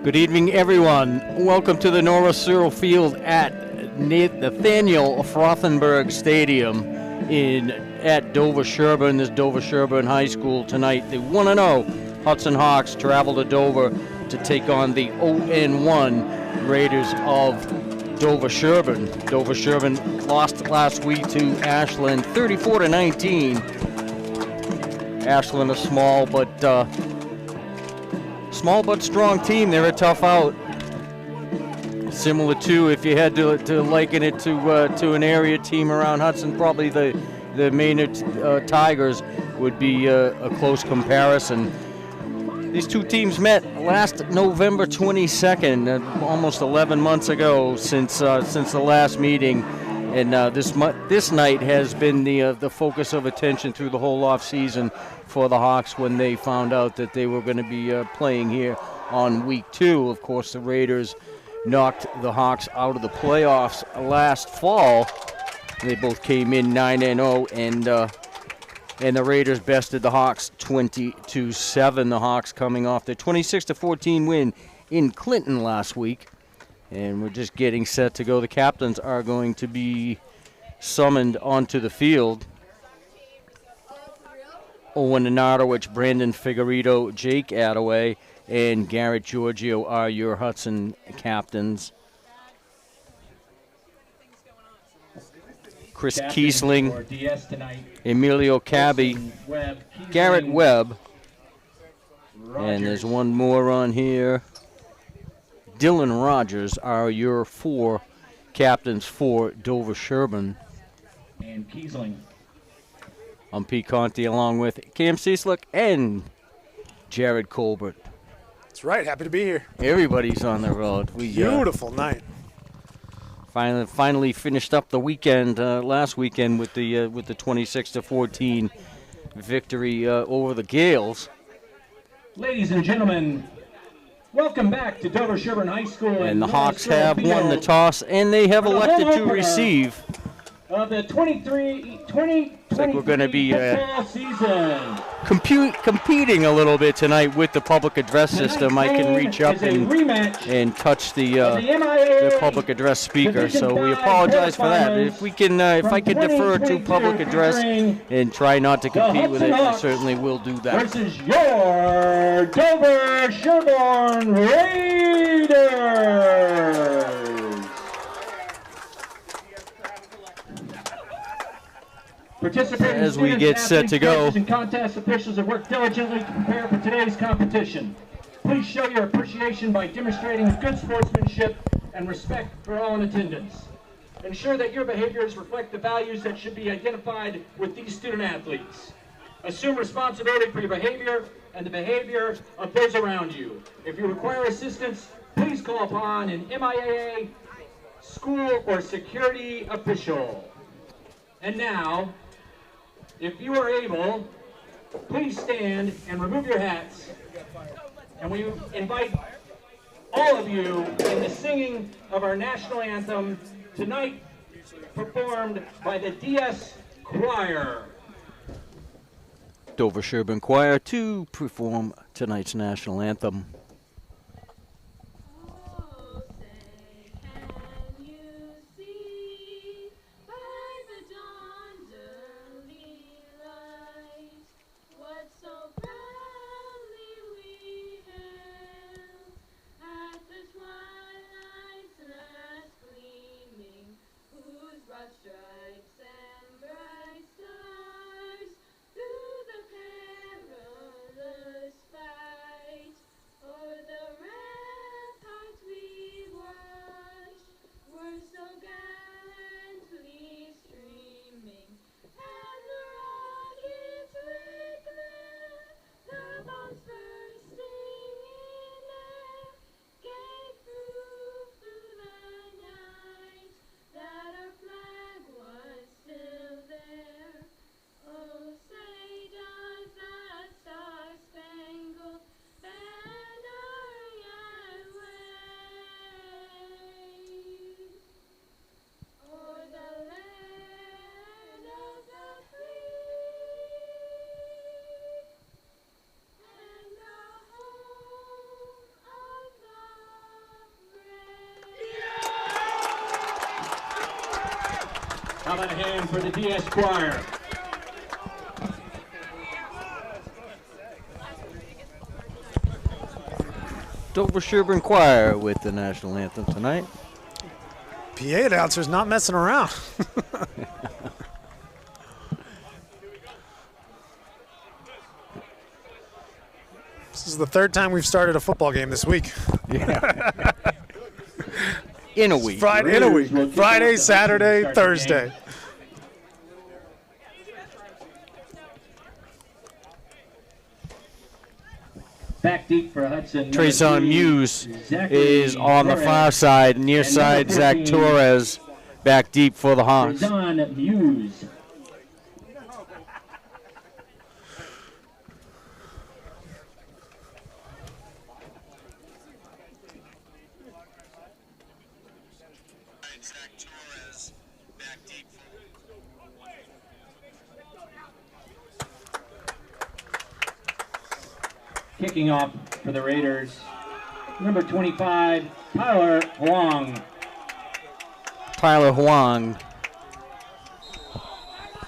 Good evening, everyone. Welcome to the Nora Searle Field at Nathaniel Frothenberg Stadium at Dover-Sherborn. This Dover-Sherborn High School tonight. The 1-0 Hudson Hawks travel to Dover to take on the 0-1 Raiders of Dover-Sherborn. Dover-Sherborn lost last week to Ashland, 34-19. Ashland, a small but strong team. They're a tough out. Similar to, if you had to liken it to an area team around Hudson, probably the Maynard Tigers would be a close comparison. These two teams met last November 22nd, almost 11 months ago since the last meeting, and this night has been the focus of attention through the whole off season for the Hawks when they found out that they were going to be playing here on week 2. Of course, the Raiders knocked the Hawks out of the playoffs last fall. They both came in 9-0, and the Raiders bested the Hawks 20-7. The Hawks coming off their 26-14 win in Clinton last week, and we're just getting set to go. The captains are going to be summoned onto the field. Owen Nanardowicz, Brandon Figueredo, Jake Attaway, and Garrett Giorgio are your Hudson captains. Chris Kiesling, Emilio Cabby, Garrett Webb, and there's one more on here. Dylan Rogers are your 4 captains for Dover-Sherborn. And Kiesling. I'm Pete Conti along with Cam Cieslik and Jared Colbert. That's right. Happy to be here. Everybody's on the road. Beautiful night. Finally finished up the weekend last weekend with the 26-14 victory over the Gales. Ladies and gentlemen, welcome back to Dover-Sherborn High School. And the Hawks have won the toss, and they have elected to receive. Of the 2023 like we're going to be season. Competing a little bit tonight with the public address system. I can reach up and touch the public address speaker, so we apologize for that. If I can defer to public address and try not to compete with it, I certainly will do that. Versus your Dover-Sherborn Raiders. As we get set to go, and contest officials have worked diligently to prepare for today's competition. Please show your appreciation by demonstrating good sportsmanship and respect for all in attendance. Ensure that your behaviors reflect the values that should be identified with these student athletes. Assume responsibility for your behavior and the behavior of those around you. If you require assistance, please call upon an MIAA, school, or security official. And now, if you are able, please stand and remove your hats. And we invite all of you in the singing of our national anthem, tonight performed by the DS Choir. Dover-Sherborn Choir to perform tonight's national anthem. Through the perilous fight, hand for the DS choir. Dover-Sherborn Choir with the national anthem tonight. PA announcer's not messing around. This is the third time we've started a football game this week. Yeah. In a week. In a week. Friday, Saturday, Thursday. Back deep for Hudson. Trayson Muse is on the far side. Near side, Zach Torres back deep for the Hawks. Trayson Muse. Kicking off for the Raiders, number 25, Tyler Huang. Tyler Huang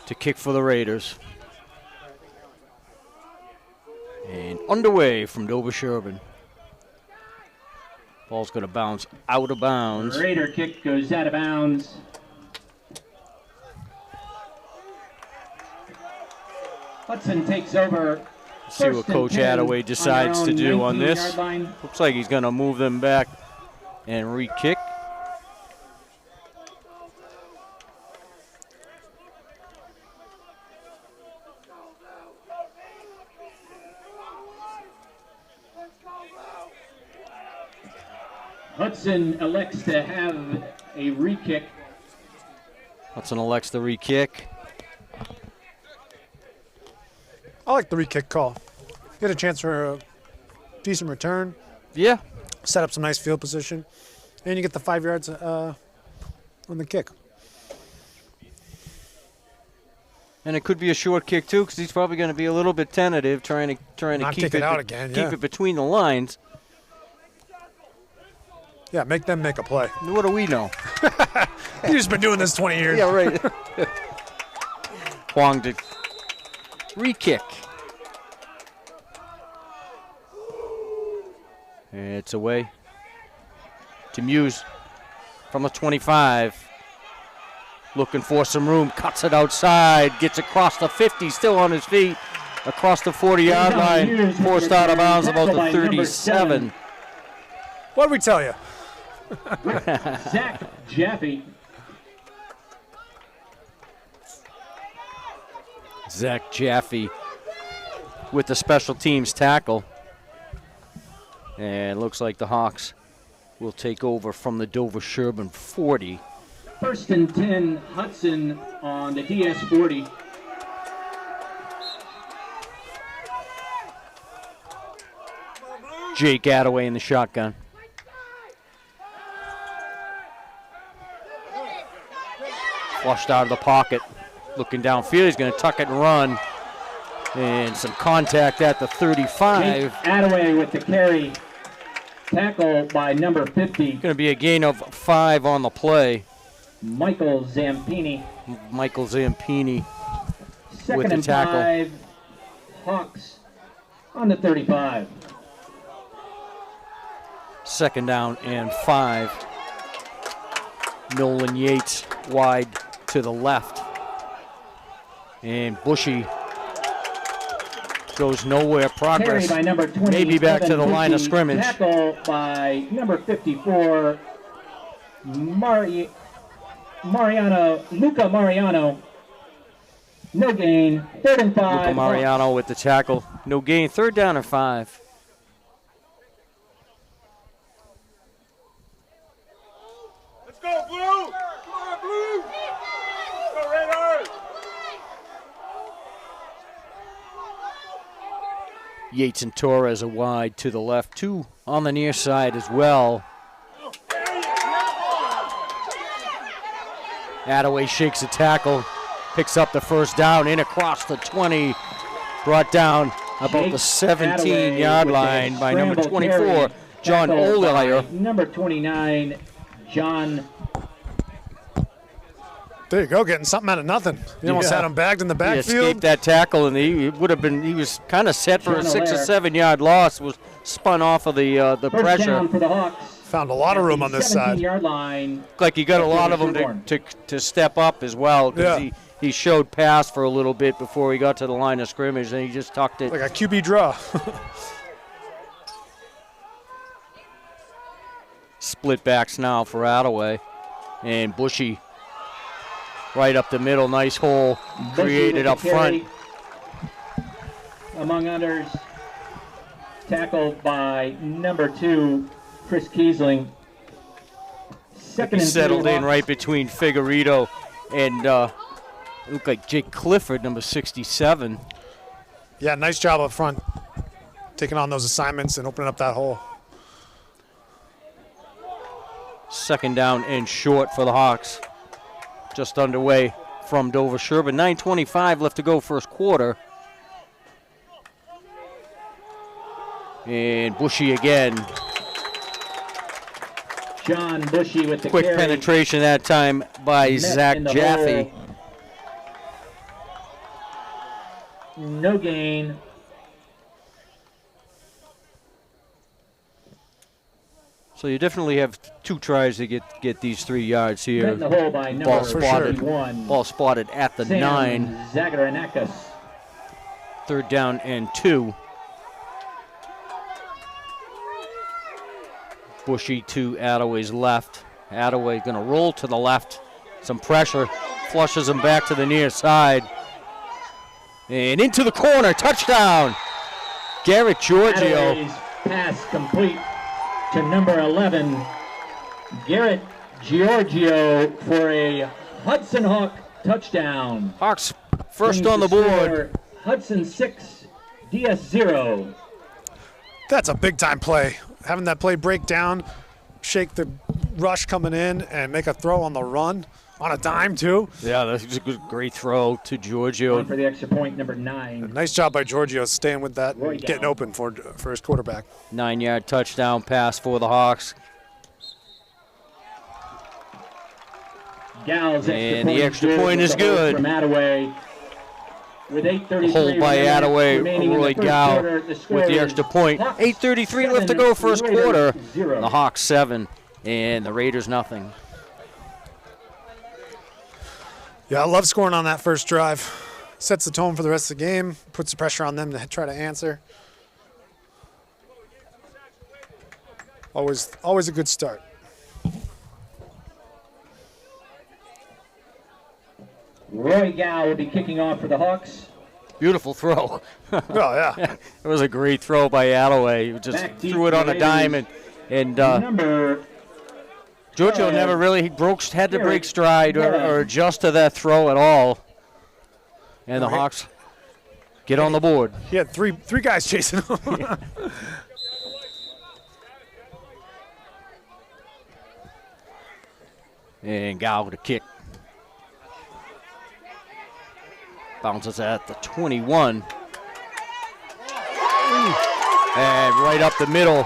to kick for the Raiders. And underway from Dover-Sherborn. Ball's going to bounce out of bounds. Raider kick goes out of bounds. Hudson takes over. See what Coach Attaway decides to do on this. Looks like he's going to move them back and re-kick. Hudson elects to have a re-kick. Hudson elects the re-kick. I like the re-kick call. Get a chance for a decent return. Yeah. Set up some nice field position. And you get the 5 yards on the kick. And it could be a short kick, too, because he's probably going to be a little bit tentative, trying to Not keep kick it out again, keep it between the lines. Yeah, make them make a play. What do we know? You've just been doing this 20 years. Yeah, right. Huang to re-kick. It's away to Muse from the 25. Looking for some room, cuts it outside, gets across the 50, still on his feet, across the 40-yard line, forced out of bounds about the 37. What did we tell you? Zach Jaffe. Zach Jaffe with the special teams tackle. And it looks like the Hawks will take over from the Dover-Sherborn 40. First and 10, Hudson on the DS 40. Jake Attaway in the shotgun. Flushed out of the pocket. Looking downfield, he's going to tuck it and run. And some contact at the 35. Jake Attaway with the carry. Tackle by number 50. Going to be a gain of 5 on the play. Michael Zampini. Michael Zampini Second with the and tackle. 5, Hawks on the 35. Second down and 5. Nolan Yates wide to the left. And Bushy goes nowhere. Progress. Carry by number 27, maybe back to the line of scrimmage. Tackle by number 54, Luca Mariano. No gain. Third and 5. Luca Mariano with the tackle. No gain. Third down and 5. Let's go, Blue! Come on, Blue! Let's go, Raiders! Yates and Torres are wide to the left. 2 on the near side as well. Attaway shakes a tackle, picks up the first down, in across the 20, brought down about the 17-yard line by number 24, John Oleyer. Number 29, John There you go, getting something out of nothing. You almost had him bagged in the He backfield. escaped that tackle, and he was kind of set for a 6 or 7 yard loss. Was spun off of the First pressure. down for the Hawks. Found a lot of room on this side. 17-yard line. Looked like he got a lot of them Dover-Sherborn. to step up as well, because Yeah. he showed pass for a little bit before he got to the line of scrimmage, and he just tucked it. Like a QB draw. Split backs now for Attaway, and Bushy right up the middle, nice hole created up front. Among others, tackled by number 2, Chris Kiesling. Second He and settled 3 in right between Figueredo and looked like Jake Clifford, number 67. Yeah, nice job up front. Taking on those assignments and opening up that hole. Second down and short for the Hawks. Just underway from Dover-Sherborn. 9:25 left to go first quarter. And Bushy again. John Bushy with the Quick carry. penetration that time by Met Zach in the Jaffe. hole. No gain. So you definitely have 2 tries to get these 3 yards Met here. in the hole by Ball number spotted. 51. Ball spotted at the Sam 9. Zagaranakis. Third down and 2. Bushy to Attaway's left. Attaway going to roll to the left. Some pressure. Flushes him back to the near side. And into the corner. Touchdown. Garrett Giorgio. Attaway's pass complete to number 11, Garrett Giorgio, for a Hudson Hawk touchdown. Hawks first Brings on the board. score, Hudson 6, DS 0. That's a big-time play. Having that play break down, shake the rush coming in, and make a throw on the run on a dime, too. Yeah, that's a great throw to Giorgio. Going for the extra point, number 9. Nice job by Giorgio staying with that, Roy getting Dow. open for his quarterback. 9-yard touchdown pass for the Hawks. Gal's extra And point the extra point with is the hold good. from Attaway. With 8:33 Hold by remaining Attaway, in the Roy first Gow quarter, the score with the is extra point. Hawks 8:33 left to 7, go first Raiders quarter. 0. The Hawks 7 and the Raiders nothing. Yeah, I love scoring on that first drive. Sets the tone for the rest of the game, puts the pressure on them to try to answer. Always a good start. Roy Gow will be kicking off for the Hawks. Beautiful throw. Oh, yeah. It was a great throw by Attaway. He just Back deep threw it on a Raiders. dime, and Number Giorgio never really had to break stride or adjust to that throw at all. And the Okay. Hawks get on the board. He had three guys chasing him. And Gow with a kick. Bounces at the 21. And right up the middle.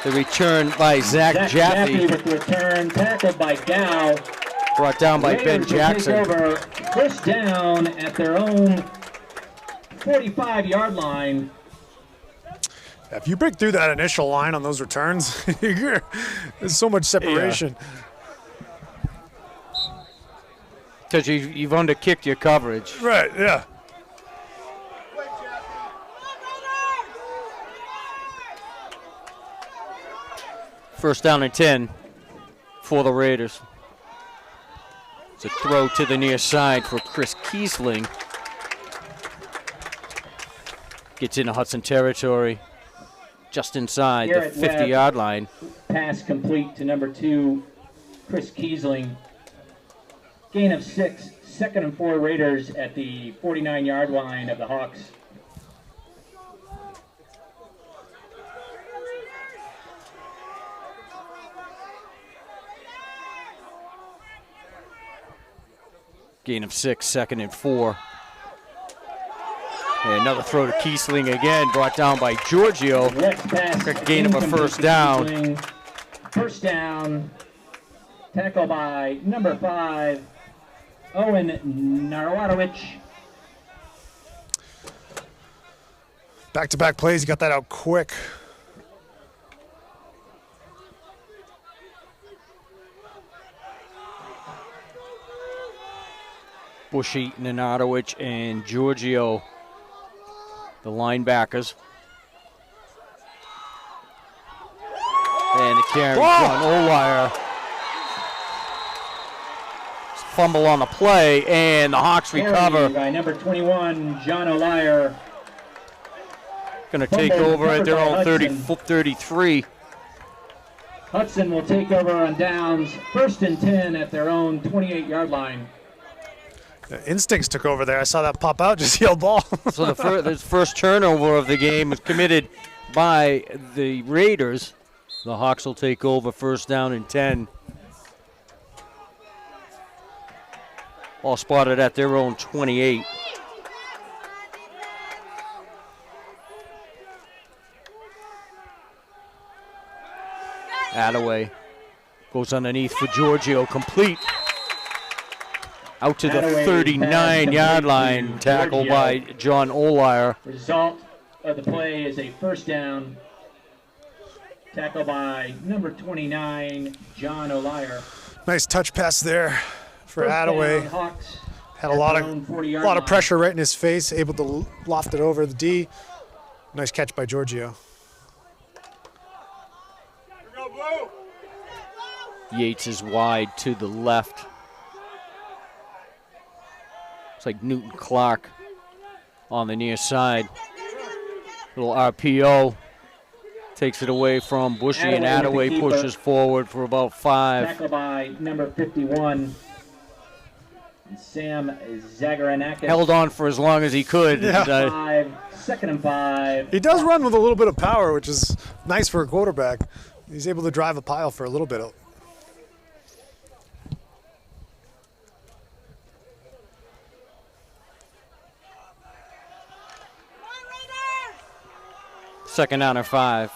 The return by Zach Jaffe. with the return, tackled by Gow. Brought down by Ben Raiders will Jackson. Take over first down at their own 45-yard line. If you break through that initial line on those returns, there's so much separation. Because you've underkicked your coverage. Right, yeah. First down and 10 for the Raiders. It's a throw to the near side for Chris Kiesling. Gets into Hudson territory, just inside Garrett the 50-yard line. Pass complete to number 2, Chris Kiesling. Gain of 6, second and 4 Raiders at the 49-yard line of the Hawks. Gain of 6, second and 4. And another throw to Kiesling again, brought down by Giorgio. Next pass, Quick gain of a incomplete first to down. Kiesling. First down, tackle by number 5, Owen Narodowicz. Back-to-back plays, he got that out quick. Bushy, Nenadowicz, and Giorgio, the linebackers. And the carry, John Olire. Fumble on the play, and the Hawks recover. By number 21, John Olire. Going to take over at their own 33. Hudson will take over on downs, 1st and 10 at their own 28-yard line. Instincts took over there. I saw that pop out, just yelled ball. So the first turnover of the game was committed by the Raiders. The Hawks will take over 1st down and 10. All spotted at their own 28. Attaway goes underneath for Giorgio, complete. Out to the 39-yard line, tackle by John Olire. Result of the play is a 1st down. Tackle by number 29, John Olire. Nice touch pass there for Attaway. Hawks had a lot of pressure right in his face, able to loft it over the D. Nice catch by Giorgio. Yates is wide to the left. It's like Newton Clark on the near side. Little RPO. Takes it away from Bushy, and Attaway pushes forward for about 5. Tackle by number 51, Sam Zagaranakis. Held on for as long as he could. Yeah. And, 2nd and 5. He does run with a little bit of power, which is nice for a quarterback. He's able to drive a pile for a little bit. Second down or 5.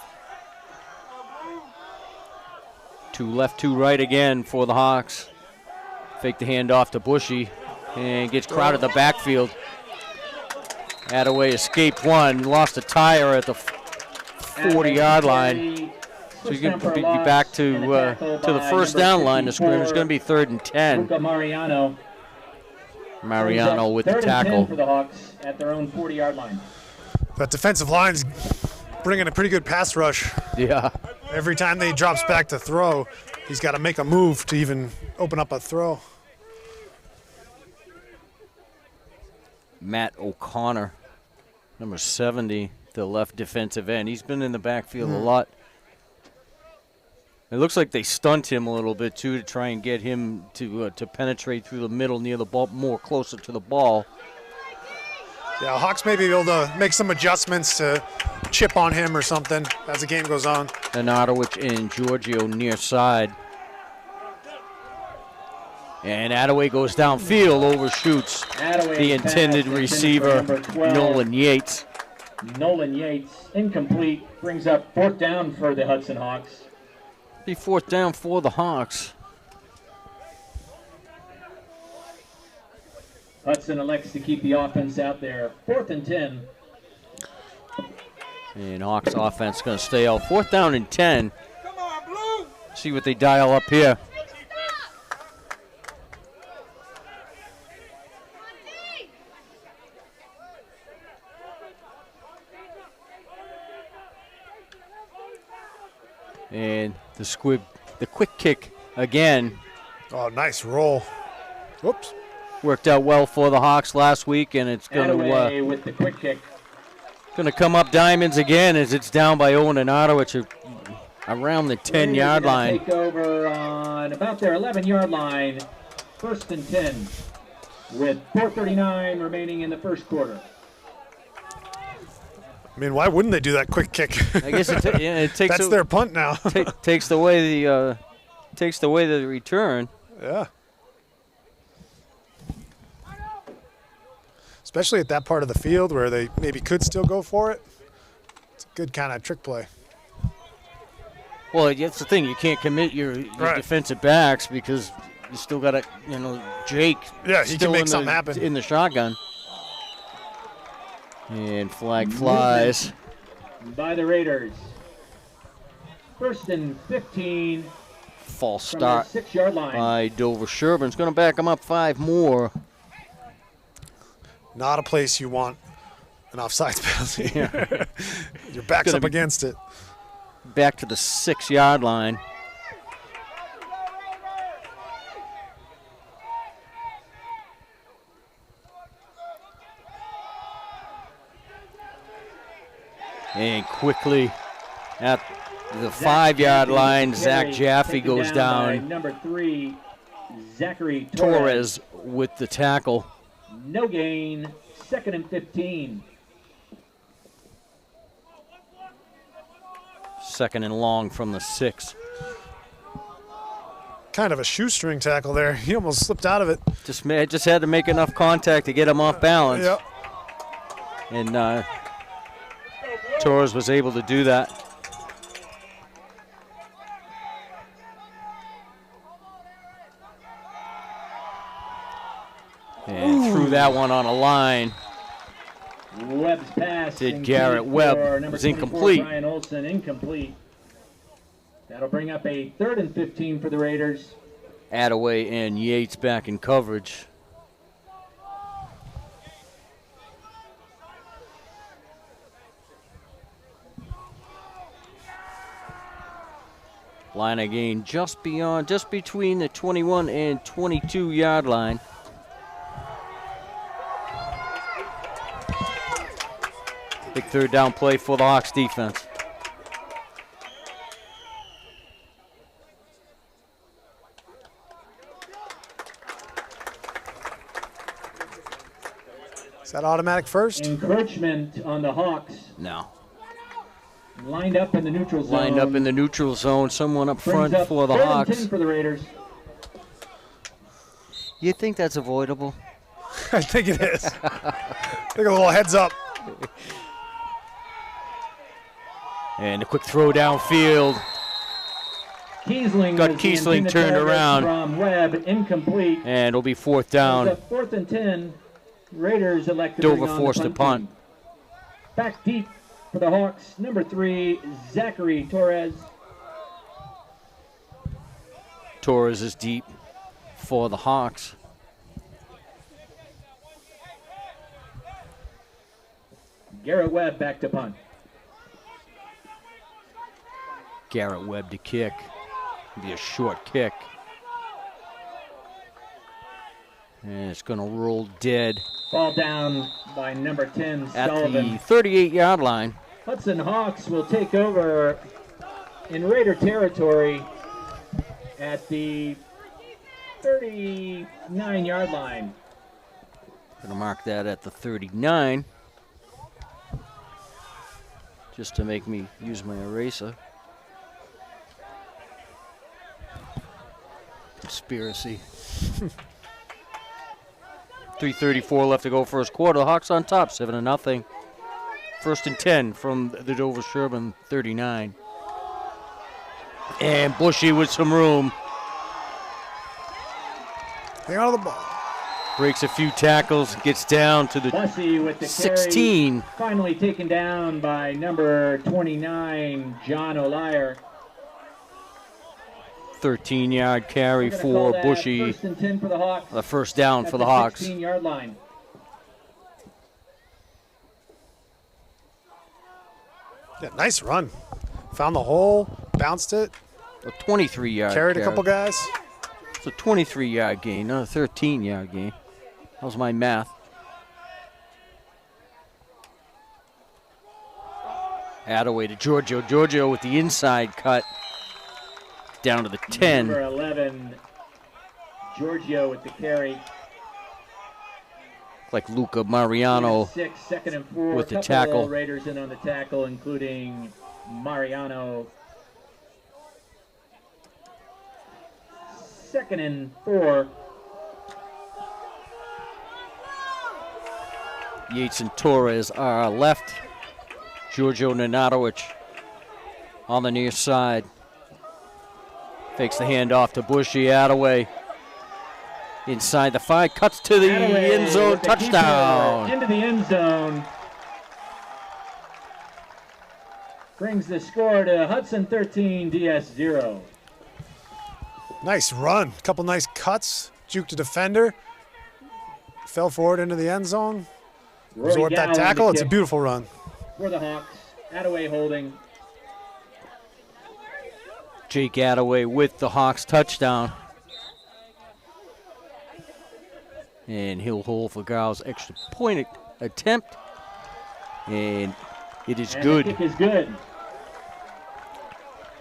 2 left, 2 right again for the Hawks. Fake the handoff to Bushy and gets crowded the backfield. Attaway escaped one, lost a tire at the 40-yard line. So he's going to be back to the 1st down line to scrimmage. It's going to be 3rd and 10. Mariano with the tackle. For the Hawks at their own 40-yard line. That defensive line's bringing a pretty good pass rush. Yeah. Every time they drops back to throw, he's got to make a move to even open up a throw. Matt O'Connor, number 70, the left defensive end. He's been in the backfield a lot. It looks like they stunt him a little bit, too, to try and get him to penetrate through the middle near the ball, more closer to the ball. Yeah, Hawks may be able to make some adjustments to chip on him or something as the game goes on. Nenadowicz and Giorgio near side. And Attaway goes downfield, overshoots the intended receiver, Nolan Yates. Nolan Yates, incomplete, brings up 4th down for the Hudson Hawks. Be 4th down for the Hawks. Hudson elects to keep the offense out there. 4th and 10. And Hawks offense going to stay out. 4th down and 10. Come on, Blue. See what they dial up here. And the quick kick again. Oh, nice roll. Whoops. Worked out well for the Hawks last week, and it's going Attaway with the quick kick. to come up diamonds again as it's down by Owen and Otto around the 10-yard line. Take over on about their 11-yard line. 1st and 10 with 4:39 remaining in the 1st quarter. I mean, why wouldn't they do that quick kick? I guess it takes That's their punt now. takes away the return. Yeah. Especially at that part of the field where they maybe could still go for it. It's a good kind of trick play. Well, that's the thing. You can't commit your Right. defensive backs because You still got Jake. Yeah, he still can make in something happen. in the shotgun. And flag flies. By the Raiders. 1st and 15. False From start the 6-yard line. by Dover-Sherborn. It's going to back them up 5 more. Not a place you want an offsides penalty. Yeah. Your back's up against it. Back to the 6-yard line. And quickly at the 5-yard line, Zach Jaffe goes down. Number 3, Zachary Torres with the tackle. No gain. 2nd and 15. 2nd and long from the 6. Kind of a shoestring tackle there. He almost slipped out of it. Just had to make enough contact to get him off balance. Yep. And Torres was able to do that. And threw that one on a line. Webb's pass. Did Garrett Webb. It was incomplete. Brian Olsen, incomplete. That'll bring up a 3rd and 15 for the Raiders. Attaway and Yates back in coverage. Line again just between the 21 and 22-yard line. Big 3rd down play for the Hawks defense. Is that automatic first? Encroachment on the Hawks. No. Lined up in the neutral zone. Lined up in the neutral zone. Someone up front Up for the 3rd and Hawks. 10 for the Raiders. You think that's avoidable? I think it is. Take a little heads up. And a quick throw downfield. Kiesling Got was the Kiesling intended turned target around. From Webb, incomplete. And it'll be 4th down. It's a 4th and 10. Raiders elect to Dover bring on forced the to punt. team. Back deep for the Hawks, number 3, Zachary Torres. Torres is deep for the Hawks. Garrett Webb back to punt. Garrett Webb to kick. Be a short kick. And it's going to roll dead Ball down by number 10, at Sullivan. the 38-yard line. Hudson Hawks will take over in Raider territory at the 39-yard line. Going to mark that at the 39. Just to make me use my eraser. Conspiracy. 3:34 left to go first quarter. The Hawks on top, 7-0. 1st and 10 from the Dover-Sherborn 39. And Bushy with some room. Hang on to the ball. Breaks a few tackles, gets down to the Bussey with the 16. carry, finally taken down by number 29, John O'Lear. 13-yard carry We're gonna for call that Bushy. 1st and 10 for the Hawks. The 1st down At for the Hawks. 16-yard line. Yeah, nice run. Found the hole, bounced it, A 23-yard carried a couple guys. It's a 23-yard gain, not a 13-yard gain. That was my math. Attaway to Giorgio. Giorgio with the inside cut down to the 10. Number 11, Giorgio with the carry. Like Luca Mariano 6, 2nd and 4. with the Couple tackle. Raiders in on the tackle, including Mariano. 2nd and 4. Yates and Torres are left. Giorgio Nenadowicz on the near side. Fakes the handoff to Bushy. Attaway Inside the 5, cuts to the Attaway end zone, with the keeper touchdown. into the end zone. Brings the score to Hudson 13, DS 0. Nice run. Couple nice cuts. Juked a defender. Fell forward into the end zone. Absorbed that tackle. It's a beautiful run. For the Hawks. Attaway holding. Jake Attaway with the Hawks touchdown. And he'll hold for Giles' extra point attempt. And it is good. The kick is good.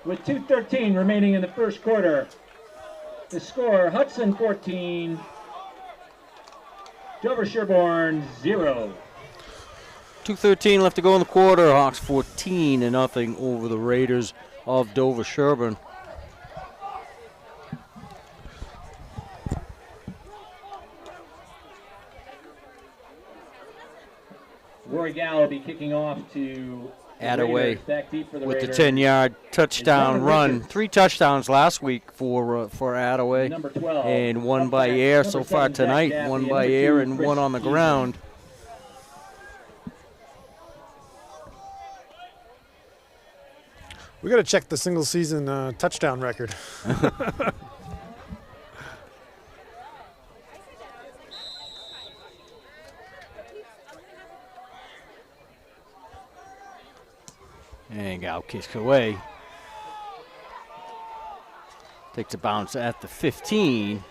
With 2:13 remaining in the first quarter, the score Hudson 14, Dover-Sherborn 0. 2:13 left to go in the quarter. Hawks 14-0 over the Raiders of Dover-Sherborn. Rory Gow will be kicking off to Attaway back deep for the with Raiders. the 10-yard touchdown Number run. Richards. 3 touchdowns last week for Attaway. Number 12. And 1 Up by back, air number so far 7, Zach tonight. Gaffney, 1 and by number air 2, and Chris 1 on the Eason. ground. We got to check the single season touchdown record. And Gal kicks away. Takes a bounce at the 15.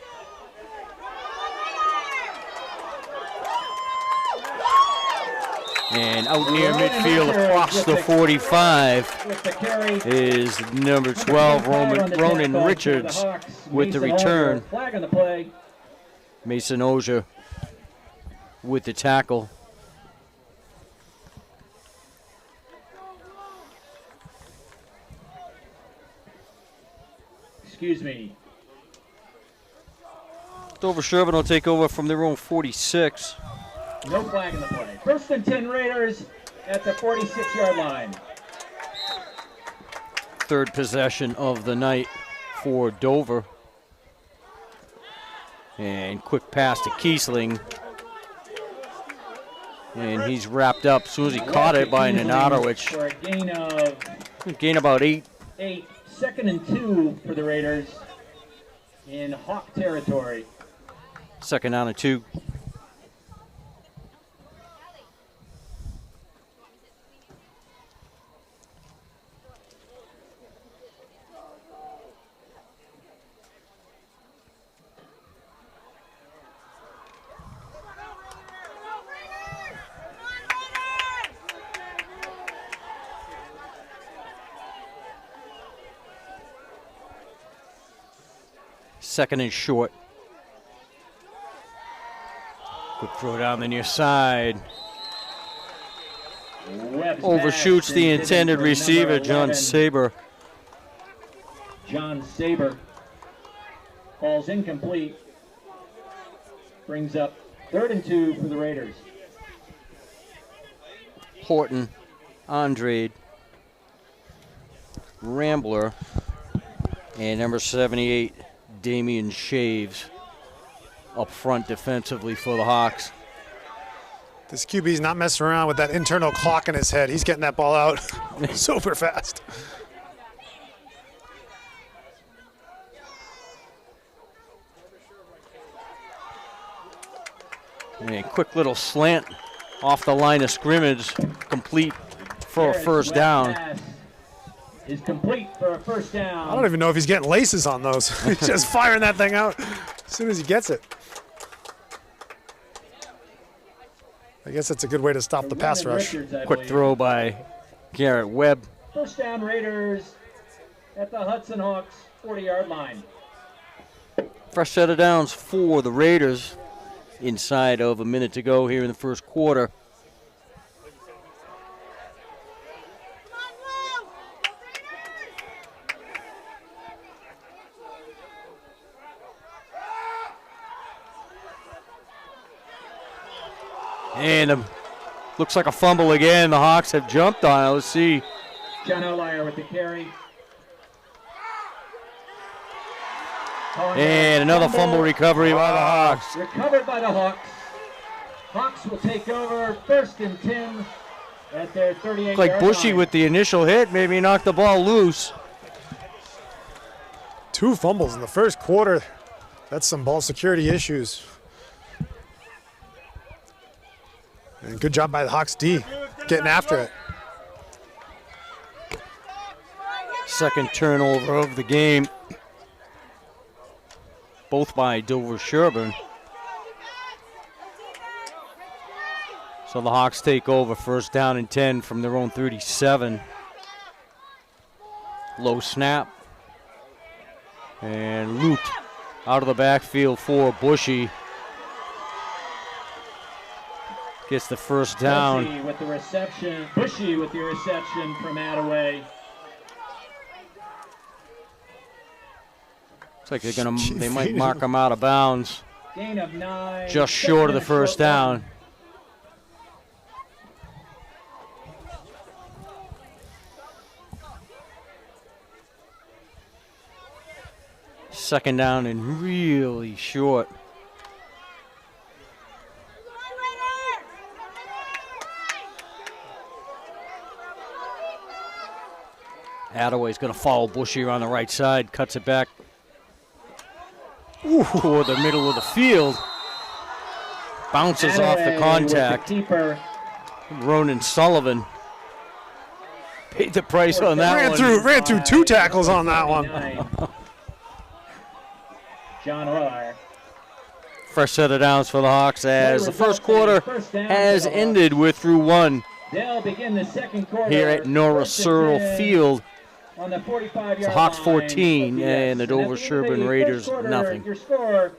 And out near midfield across the 45 With the carry. is number 12, Ronan Richards, with the return. Flag on the play. Mason Ozier with the tackle. Excuse me. Dover-Sherborn will take over from their own 46. No flag in the play. First and 10 Raiders at the 46-yard line. Third possession of the night for Dover. And quick pass to Kiesling. And he's wrapped up as soon as he caught it by Nanadowicz. For a gain of Gain about 8. 8. Second and 2 for the Raiders in Hawk territory. Second down and 2. Second and short. Quick throw down the near side. Webb's Overshoots pass the intended intended for receiver, number John 11, Saber. John Saber. Falls incomplete. Brings up third and 2 for the Raiders. Horton, Andrade, Rambler, and number 78, Damian Shaves, up front defensively for the Hawks. This QB's not messing around with that internal clock in his head. He's getting that ball out super fast. And quick little slant off the line of scrimmage, complete for a first down. Pass is complete for a first down. I don't even know if he's getting laces on those. He's just firing that thing out as soon as he gets it. I guess that's a good way to stop the pass rush. Richards, I Quick believe. throw by Garrett Webb. First down Raiders at the Hudson Hawks 40-yard line. Fresh set of downs for the Raiders inside of a minute to go here in the first quarter. And looks like a fumble again. The Hawks have jumped on it. Let's see. John O'Leary with the carry. And another fumble recovery by the Hawks. Recovered by the Hawks. Hawks will take over 1st and 10 at their 38-yard Like Bushy line. with the initial hit, maybe knocked the ball loose. 2 fumbles in the first quarter. That's some ball security issues. And good job by the Hawks D, getting after it. Second turnover of the game. Both by Dover-Sherborn. So the Hawks take over 1st down and 10 from their own 37. Low snap. And looped out of the backfield for Bushy. Gets the 1st down. Bushy with the reception. Bushy with the reception from Attaway. Looks like they might mark him out of bounds. Gain of 9. Just short of the 1st down. Second down and really short. Attaway's going to follow Bushy on the right side, cuts it back toward the middle of the field. Bounces off the contact. Ronan Sullivan paid the price on that one. Ran through 2 tackles on that one. John Orr. First set of downs for the Hawks as the first quarter has ended. We're through 1 They'll begin the second quarter here at Nora Searle Field. On the 45-yard The Hawks line, 14 and the Dover-Sherborn Raiders nothing. Your score,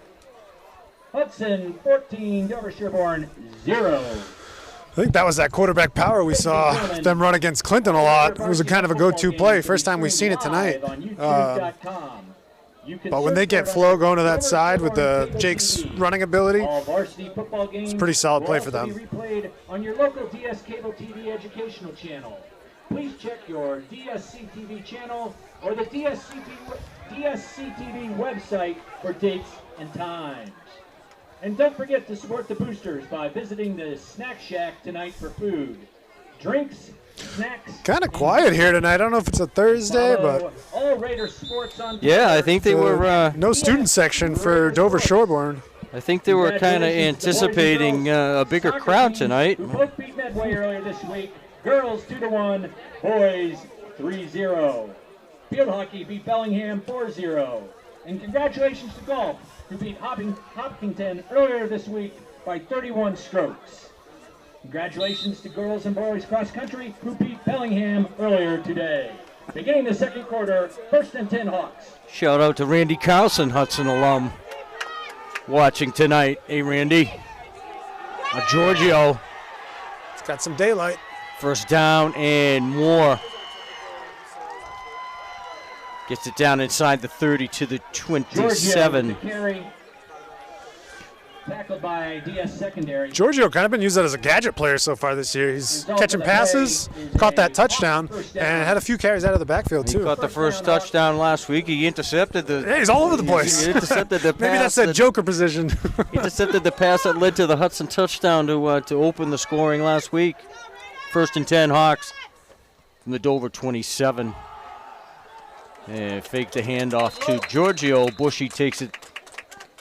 Hudson 14, Dover-Sherborn 0. I think that was that quarterback power we saw them run against Clinton a lot. It was a kind of a go-to play. First time we've seen it tonight. But when they get flow going to that side with the Jake's running ability, it's a pretty solid play for them. Replayed on your local DS Cable TV educational channel. Please check your DSC-TV channel or the DSC-TV website for dates and times. And don't forget to support the boosters by visiting the Snack Shack tonight for food, drinks, snacks. Kind of quiet here tonight. I don't know if it's a Thursday, but all Raider sports on. Yeah, I think they were. No student section for Dover-Sherborn. I think they were kind of anticipating a bigger crowd tonight. Who both beat Medway earlier this week. Girls 2-1, boys 3-0. Field hockey beat Bellingham 4-0. And congratulations to golf, who beat Hopkinton earlier this week by 31 strokes. Congratulations to girls and boys cross country, who beat Bellingham earlier today. Beginning the second quarter, 1st and 10 Hawks. Shout out to Randy Carlson, Hudson alum, watching tonight. Hey, Randy. Giorgio. It's got some daylight. 1st down and more. Gets it down inside the 30 to the 27. Carry, tackled by DS secondary. Giorgio kind of been used as a gadget player so far this year. He's catching passes, caught that touchdown, and had a few carries out of the backfield He too. caught the first touchdown last week. He intercepted the. Yeah, he's all over the place. He intercepted the pass. Maybe that's that Joker position. He intercepted the pass that led to the Hudson touchdown to open the scoring last week. 1st and 10 Hawks from the Dover 27. And fake the handoff to Giorgio. Bushy takes it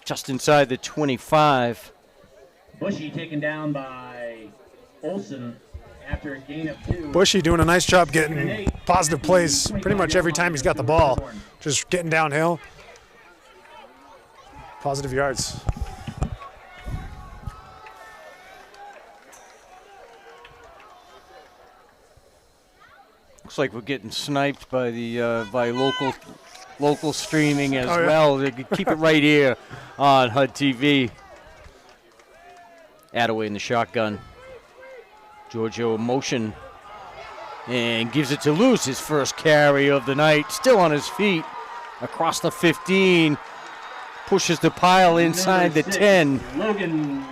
just inside the 25. Bushy taken down by Olsen after a gain of 2. Bushy doing a nice job getting positive plays pretty much every time he's got the ball. Just getting downhill. Positive yards. Looks like we're getting sniped by the by local streaming as well. They could keep it right here on HUD-TV. Attaway in the shotgun. Giorgio in motion and gives it to Luce, his first carry of the night. Still on his feet across the 15. Pushes the pile inside the 10. Logan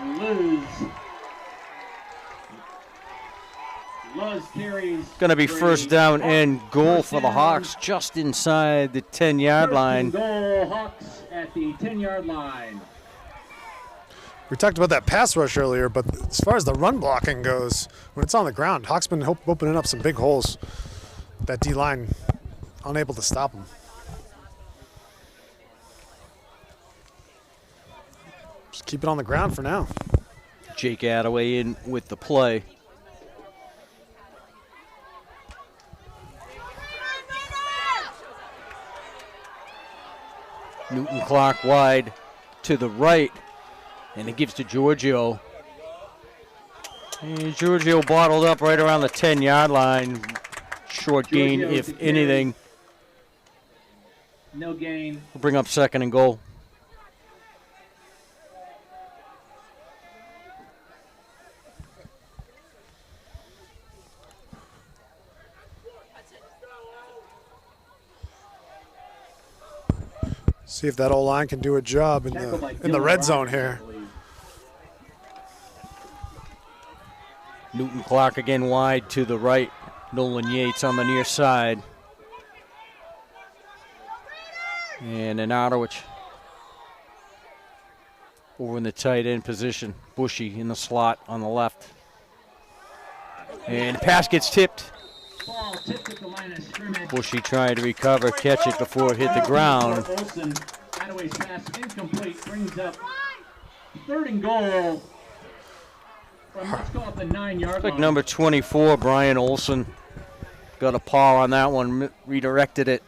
Luz carries. Going to be for first a down Hawk and goal first for the down. Hawks just inside the 10-yard First line. and goal, Hawks at the 10-yard line. We talked about that pass rush earlier, but as far as the run blocking goes, when it's on the ground, Hawks been opening up some big holes. That D-line unable to stop them. Just keep it on the ground for now. Jake Attaway in with the play. Newton Clark wide to the right, and it gives to Giorgio. And Giorgio bottled up right around the 10-yard line. Short gain, Giorgio if to carry. anything. No gain. We'll bring up second and goal. See if that O-line can do a job in Tackled by the Dylan red zone Rogers, here. I believe. Newton Clark again wide to the right. Nolan Yates on the near side. And Anadowicz over in the tight end position. Bushy in the slot on the left. And the pass gets tipped. Ball tipped at the line of scrimmage. Bushy trying to recover, catch it before it hit the ground. Olsen, Attaway's pass incomplete, brings up third and goal from, let's call it the 9-yard Like line. number 24, Brian Olson. Got a paw on that one, redirected it.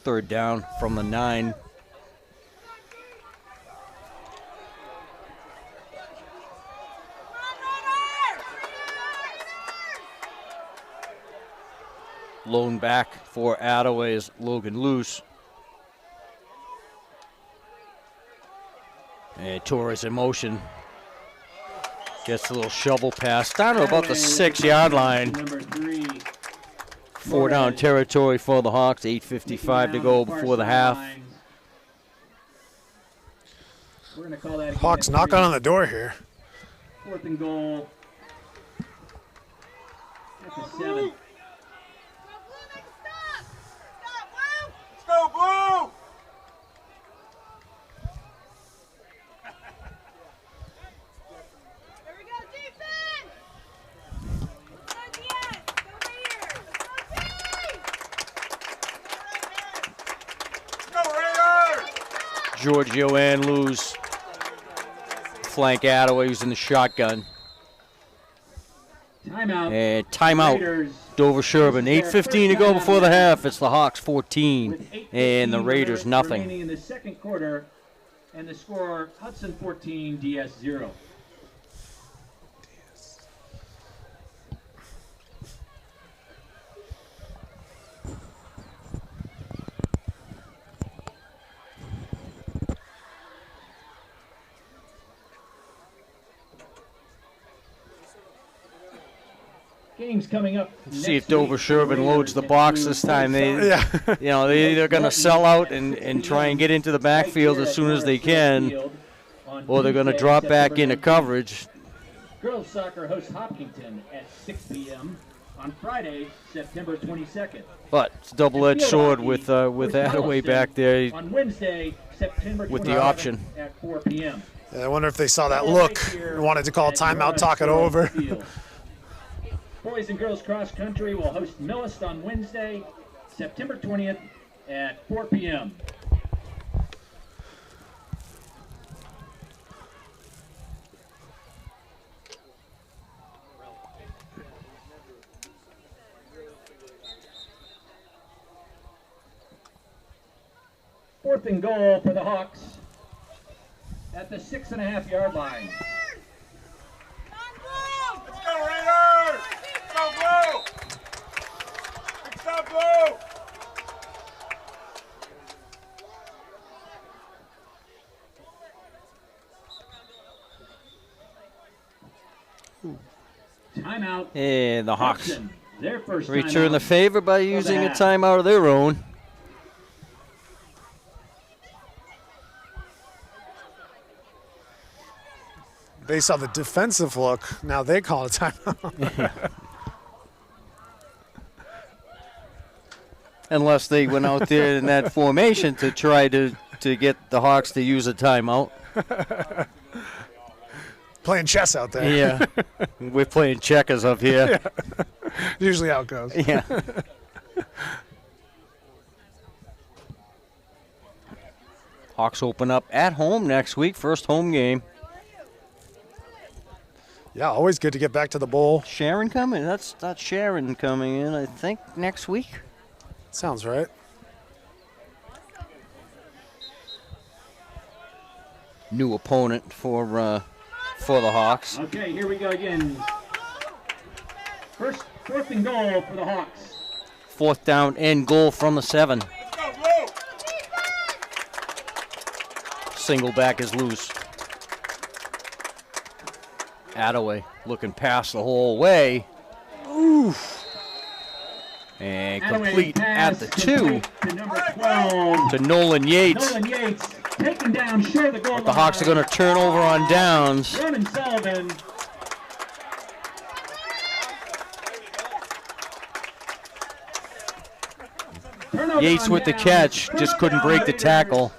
Third down from the 9. Lone back for Attaway is Logan Luce. And Torres in motion. Gets a little shovel pass down to about the 6-yard line. Number 3. 4 down territory for the Hawks. 8:55 to go before the half. We're going to call that again Hawks at knocking 3. on the door here. Fourth and goal. At the 7. Let's go, Blue! Here we go, defense! Go again! Go here! Go team! Let's go, Raiders! Giorgio and Luz. Flank Attaway who's in the shotgun. Timeout. And timeout. Raiders Dover-Sherborn. 8:15 to go before the half. It's the Hawks 14 with 8:15 and the Raiders nothing. remaining in the second quarter, and the score Hudson 14, DS 0. Games coming up. See if next week. Dover-Sherborn loads the box this time. They, Yeah. you know, they're either going to sell out and try and get into the backfield as soon as they can, or they're going to drop back into coverage. Girls soccer hosts Hopkinton at 6 p.m. on Friday, September 22nd. But it's a double-edged sword with Attaway back there. On Wednesday, September 27th With the option. at 4 p.m. Yeah, I wonder if they saw that look and wanted to call timeout, talk it over. Boys and girls cross country will host Millist on Wednesday, September 20th at 4 p.m. Fourth and goal for the Hawks at the 6.5-yard line. Let's go, Raiders! Let's go, Blue! Big stop, Blue! Timeout. timeout. And the Hawks Hudson, their first return the timeout. favor by using a timeout of their own. Based on the defensive look, now they call it a timeout. Unless they went out there in that formation to try to get the Hawks to use a timeout. Playing chess out there. Yeah. We're playing checkers up here. Yeah. Usually how it goes. Yeah. Hawks open up at home next week, first home game. Yeah, always good to get back to the bowl. Sharon coming? That's not Sharon coming in, I think, next week. Sounds right. New opponent for the Hawks. Okay, here we go again. Fourth and goal for the Hawks. 4th down and goal from the 7. Let's go, Blue. Single back is loose. Attaway looking past the whole way. Oof. And complete at the 2 to number 12. to Nolan Yates. Nolan Yates taken down short of the goal The Hawks are going to turn over on downs. Ronan Sullivan. Yates with the catch, just couldn't break the tackle.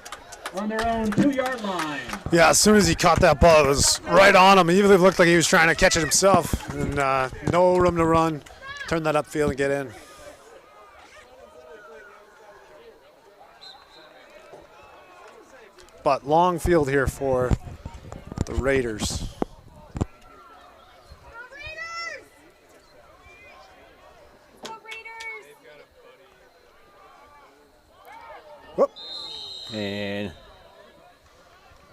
On their own 2-yard line. Yeah, as soon as he caught that ball, it was right on him. He even looked like he was trying to catch it himself. And no room to run. Turn that upfield and get in. But long field here for the Raiders. Whoop. And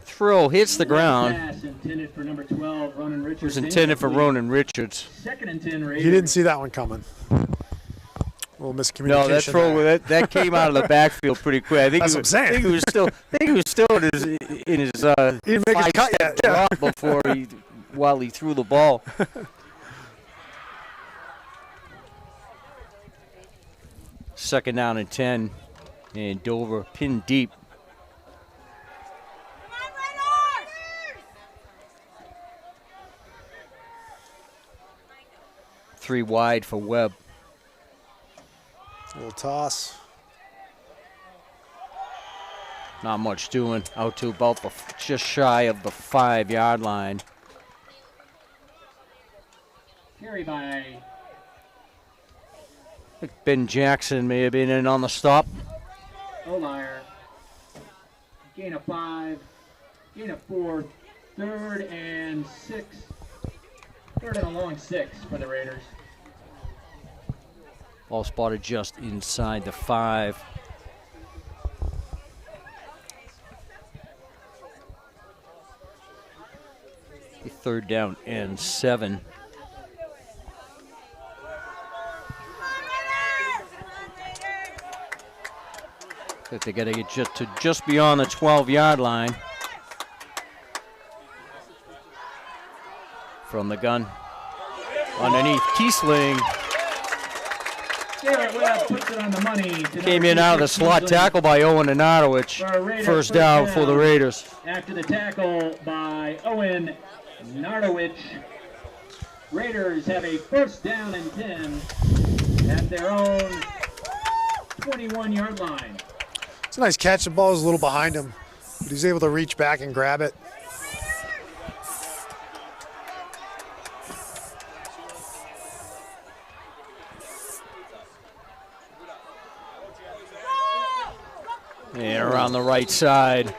throw hits the ground. Pass intended for number 12, Ronan Richards. It was intended for Ronan Richards. 2nd and 10 Raiders. He didn't see that one coming. A little miscommunication. No, that throw there. that came out of the backfield pretty quick. I think That's what I'm saying. I think he was still in his He didn't make his cut yet. Yeah. drop while he threw the ball. Second down and 10, and Dover pinned deep. Three wide for Webb. Little toss. Not much doing. Out to about just shy of the 5-yard line. Carry by I think Ben Jackson may have been in on the stop. Olire. Gain of 5. Gain of 4. 3rd and 6. 3rd and a long 6 for the Raiders. Ball spotted just inside the 5. Third down and 7. They got to get just beyond the 12-yard line. From the gun. Underneath Kiesling. Garrett Webb puts it on the money. Came in out of the slot tackle by Owen Nanarowicz. First down for the Raiders. After the tackle by Owen Nardowicz, Raiders have a first down and 10 at their own 21-yard line. It's a nice catch. The ball was a little behind him, but he's able to reach back and grab it. And around the right side,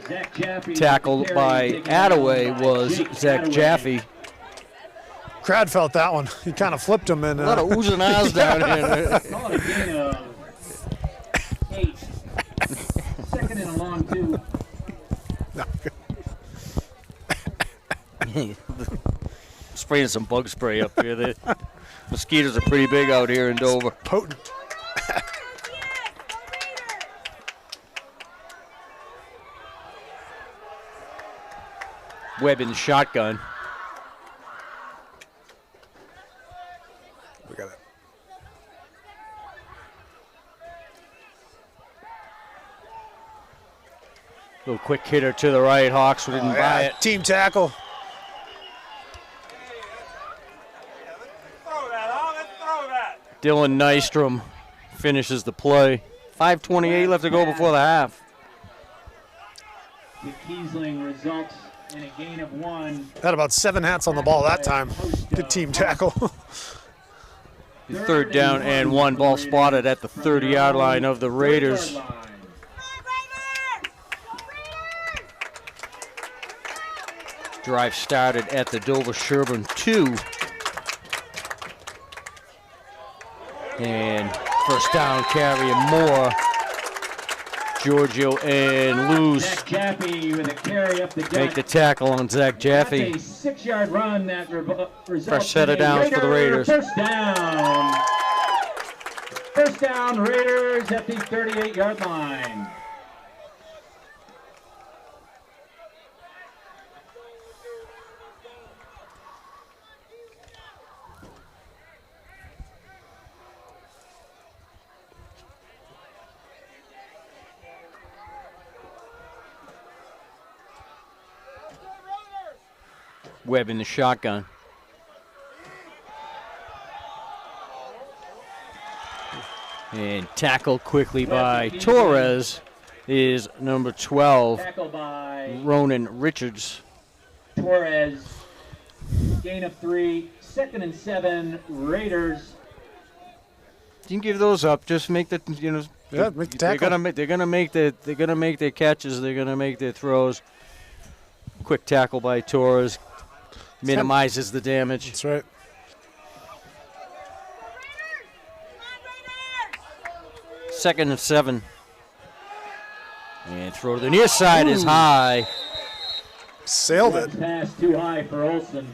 Zach Jaffe tackled by Attaway was Zach Jaffe. Crowd felt that one. He kind of flipped him. And, A lot of oohs and ahs down here. Call it a gain of 8. 2nd and a long 2. Spraying some bug spray up here. The mosquitoes are pretty big out here in Dover. Potent. Webb in the shotgun. Little quick hitter to the right. Hawks didn't buy it. Team tackle. Throw that, huh? Let's throw that. Dylan Nystrom finishes the play. 5:28 left to go before the half. The Kiesling results in a gain of 1. Had about 7 hats on the ball that time. Good team tackle. Third down and 1. Ball spotted at the 30-yard line of the Raiders. Drive started at the Dover-Sherborn 2. And first down carry and more. Giorgio and Luz Zach Jaffe with a carry up the gut. make the tackle on Zach Jaffe. That's a 6-yard run that results Fresh set of in a downs for the Raiders. First down. First down, Raiders at the 38-yard line. Webb in the shotgun. And tackled quickly by Torres is number 12, Tackled by Ronan Richards. Torres. Gain of 3. 2nd and 7. Raiders. You can give those up. Just make the Yeah, make the they're tackle. gonna make their catches. They're gonna make their throws. Quick tackle by Torres minimizes the damage. That's right. Second and 7. And throw to the near side is high. Sailed it. Pass too high for Olsen.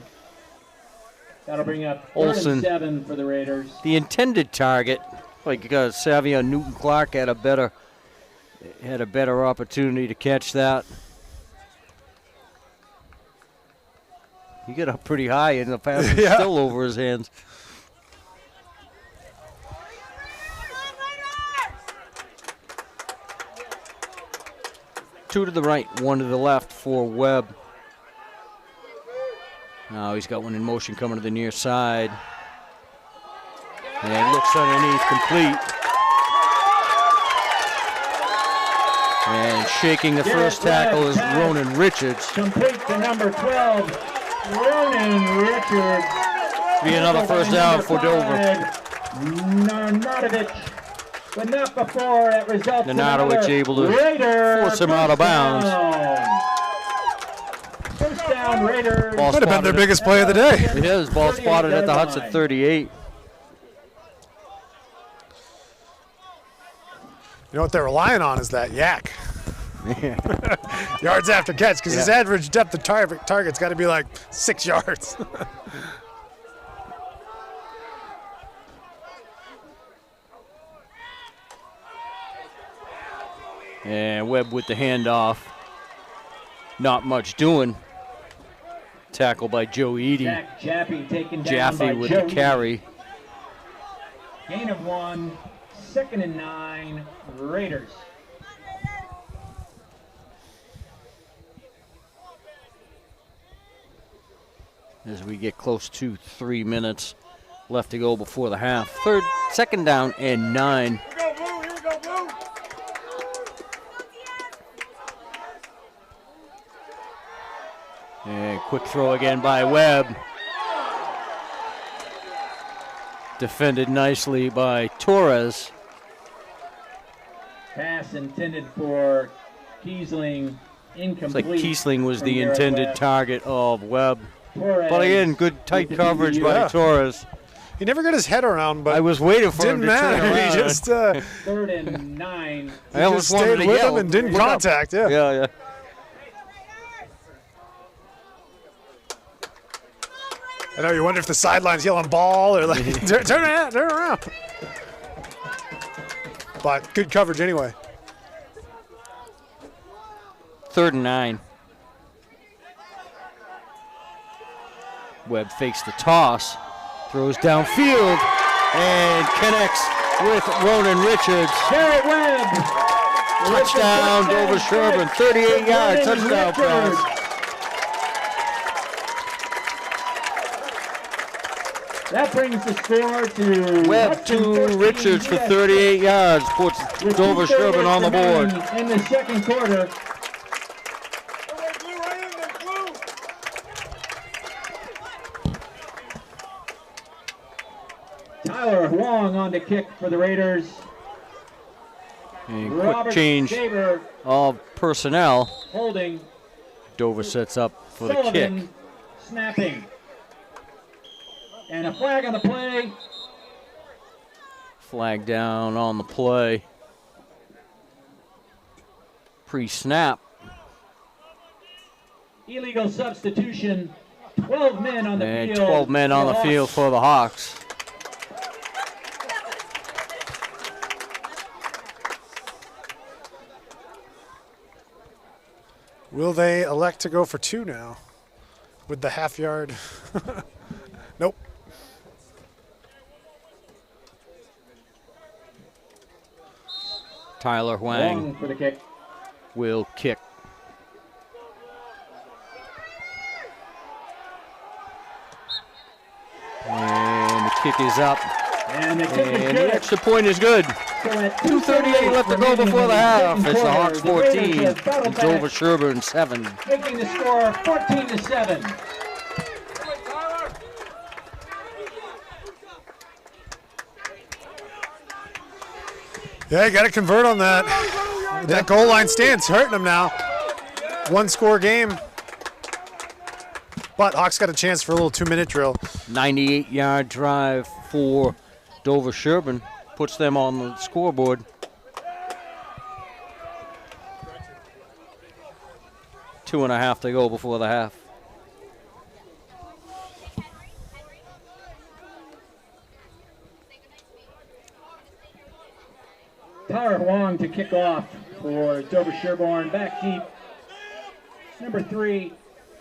That'll bring up 3rd Olsen. and 7 for the Raiders. The intended target, like Savion Newton-Clark, had a better opportunity to catch that. He got up pretty high, and the pass was Yeah. still over his hands. Two to the right, 1 to the left for Webb. Now he's got one in motion coming to the near side. And looks underneath, complete. And shaking the first tackle is Ronan Richards. Complete to number 12, Ronan Richards. Be another first down for Dover. Nanatovic, but not before it results in Nanatovic another able to Raider force him out of first bounds. down. First down, Raiders. Ball Might have been their spotted biggest play of the day. It is. Ball spotted at the Hudson 38. You know what they're relying on is that yak. Yards after catch, because his average depth of target's got to be like 6 yards. And Webb with the handoff. Not much doing. Tackle by Joe Eady. Zach Jaffe taken down Jaffe by with Joe the carry. Gain of 1, 2nd and 9, Raiders. As we get close to 3 minutes left to go before the half. Second down and 9. Here we go, Blue. Here we go, Blue. And quick throw again by Webb. Defended nicely by Torres. Pass intended for Kiesling, It's incomplete. like Kiesling was from the Garrett intended Webb. target of Webb. Torres But again, good tight with the coverage by Yeah. Torres. He never got his head around, but I was waiting for didn't him to turn matter. around. He just, 3rd and 9. I almost just wanted stayed to with yell. him and didn't Look up. contact. Yeah. Yeah. I know you wonder if the sideline's yelling ball or like turn around. But good coverage anyway. 3rd and 9. Webb fakes the toss, throws downfield, and connects with Ronan Richards. Garrett Webb Touchdown, Dover-Sherborn, 38-yard touchdown pass. That brings the score to Webb Hudson to 14, Richards for yes. 38 yards, puts With Dover-Sherborn on the 2:38 board. remaining in the second quarter. Blue, right in there, Blue. Tyler Huang on the kick for the Raiders. And quick Robert change Saber of personnel. holding. Dover sets up for the kick. Sullivan snapping. And a flag on the play. Flag down on the play. Pre-snap. Illegal substitution. 12 men on the And field. 12 men on the Hawks. field for the Hawks. Will they elect to go for 2 now with the half yard? Nope. Tyler Huang Long for the kick. will kick. And the kick is up. And the kick is And good. the extra point is good. So at 2:38 left to go remaining before in the half. second It's the quarter, Hawks the Raiders 14 have battled and back, Dover-Sherborn 7. making the score 14-7. Tyler. Yeah, you got to convert on that. That goal line stance hurting them now. 1-score game. But Hawks got a chance for a little 2-minute drill. 98-yard drive for Dover-Sherborn puts them on the scoreboard. Two and a half to go before the half. Tyler Huang to kick off for Dover-Sherborn. Back deep. Number 3,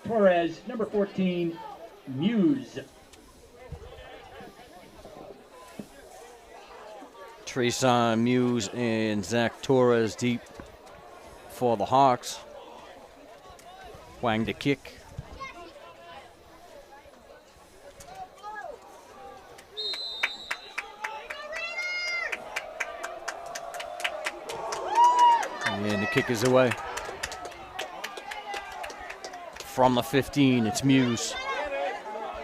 Torres. Number 14, Muse. Treson Muse and Zach Torres deep for the Hawks. Huang to kick. And the kick is away. From the 15, it's Muse.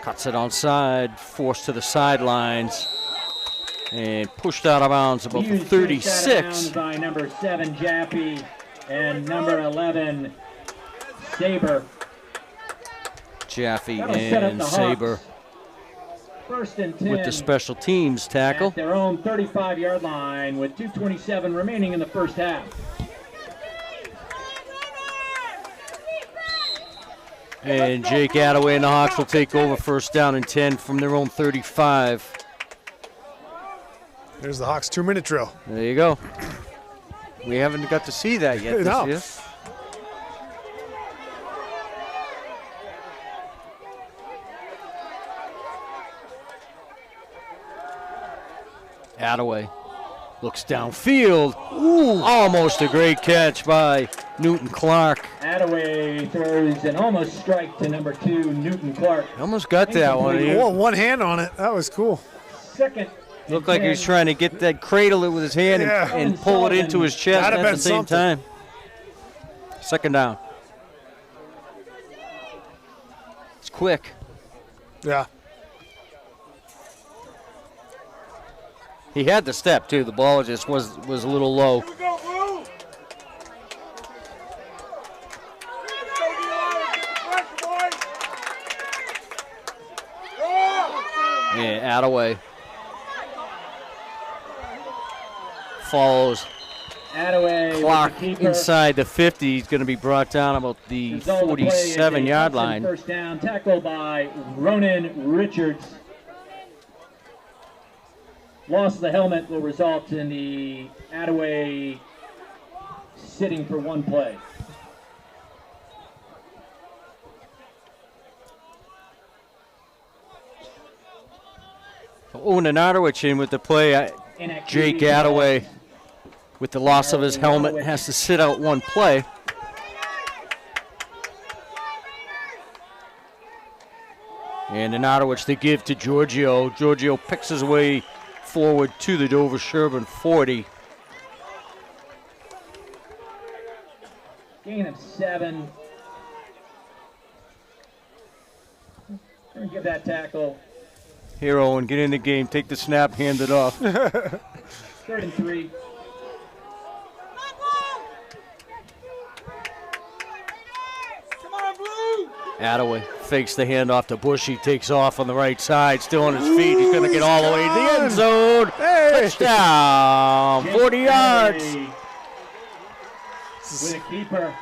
Cuts it onside, forced to the sidelines, and pushed out of bounds about the Muse pushed out of 36. bounds by number 7, Jaffe, and number 11, Saber. Jaffe That'll set up and the Saber Hawks. First and 10 with the special teams tackle. at their own 35-yard line with 2:27 remaining in the first half. And Jake Attaway and the Hawks will take over first down and 10 from their own 35. There's the Hawks 2-minute drill. There you go. We haven't got to see that yet No. this year. Attaway looks downfield. Ooh, almost a great catch by Newton Clark. Attaway throws an almost strike to number 2, Newton Clark. Almost got that one. Incomplete. Oh, one hand on it. That was cool. Second. Looked like he was trying to get that, cradle it with his hand Yeah. and pull it into his chest That'd at have the been same something. time. Second down. It's quick. Yeah. He had the step too. The ball just was a little low. Here we go, Blue. Let's go, D-line. Get the pressure, boys. Go. Yeah, Attaway follows Attaway with Clark the keeper. inside the 50. He's going to be brought down about the Result of the play is a 47-yard Hudson line. First down, tackled by Ronan Richards. Loss of the helmet will result in the Attaway sitting for one play. Unanadowicz in with the play. Inactivity Jake Attaway with the loss of his helmet, has to sit out one play. And in Ottawich, they give to Giorgio. Giorgio picks his way forward to the Dover-Sherborn 40. Gain of 7. Give that tackle. Here, Owen, get in the game. Take the snap, hand it off. 3rd and 3. Come on, Blue! Attaway fakes the handoff to Bush. He takes off on the right side, still on his feet. He's going to get all the way to the end zone. Hey! Touchdown, 40 yards. With a keeper.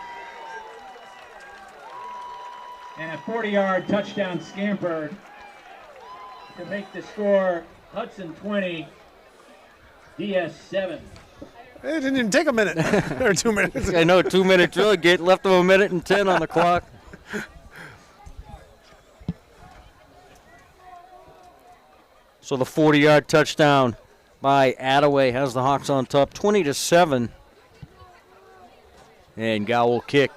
And a 40-yard touchdown scamper to make the score Hudson 20, DS 7. It didn't even take a minute. Or 2 minutes. I know, 2 minute drill. Get left of a minute and 10 on the clock. So the 40-yard touchdown by Attaway has the Hawks on top, 20-7. And Gow will kick.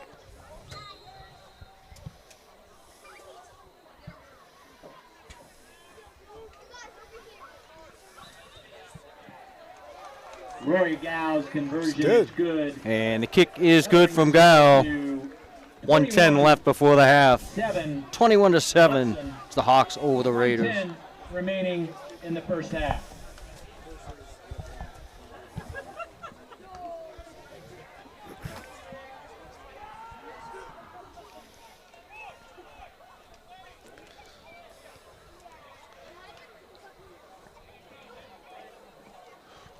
Rory Gow's conversion is good. And the kick is good from Gow. 1:10 left before the half. 21-7. It's the Hawks over the Raiders. 10 remaining in the first half.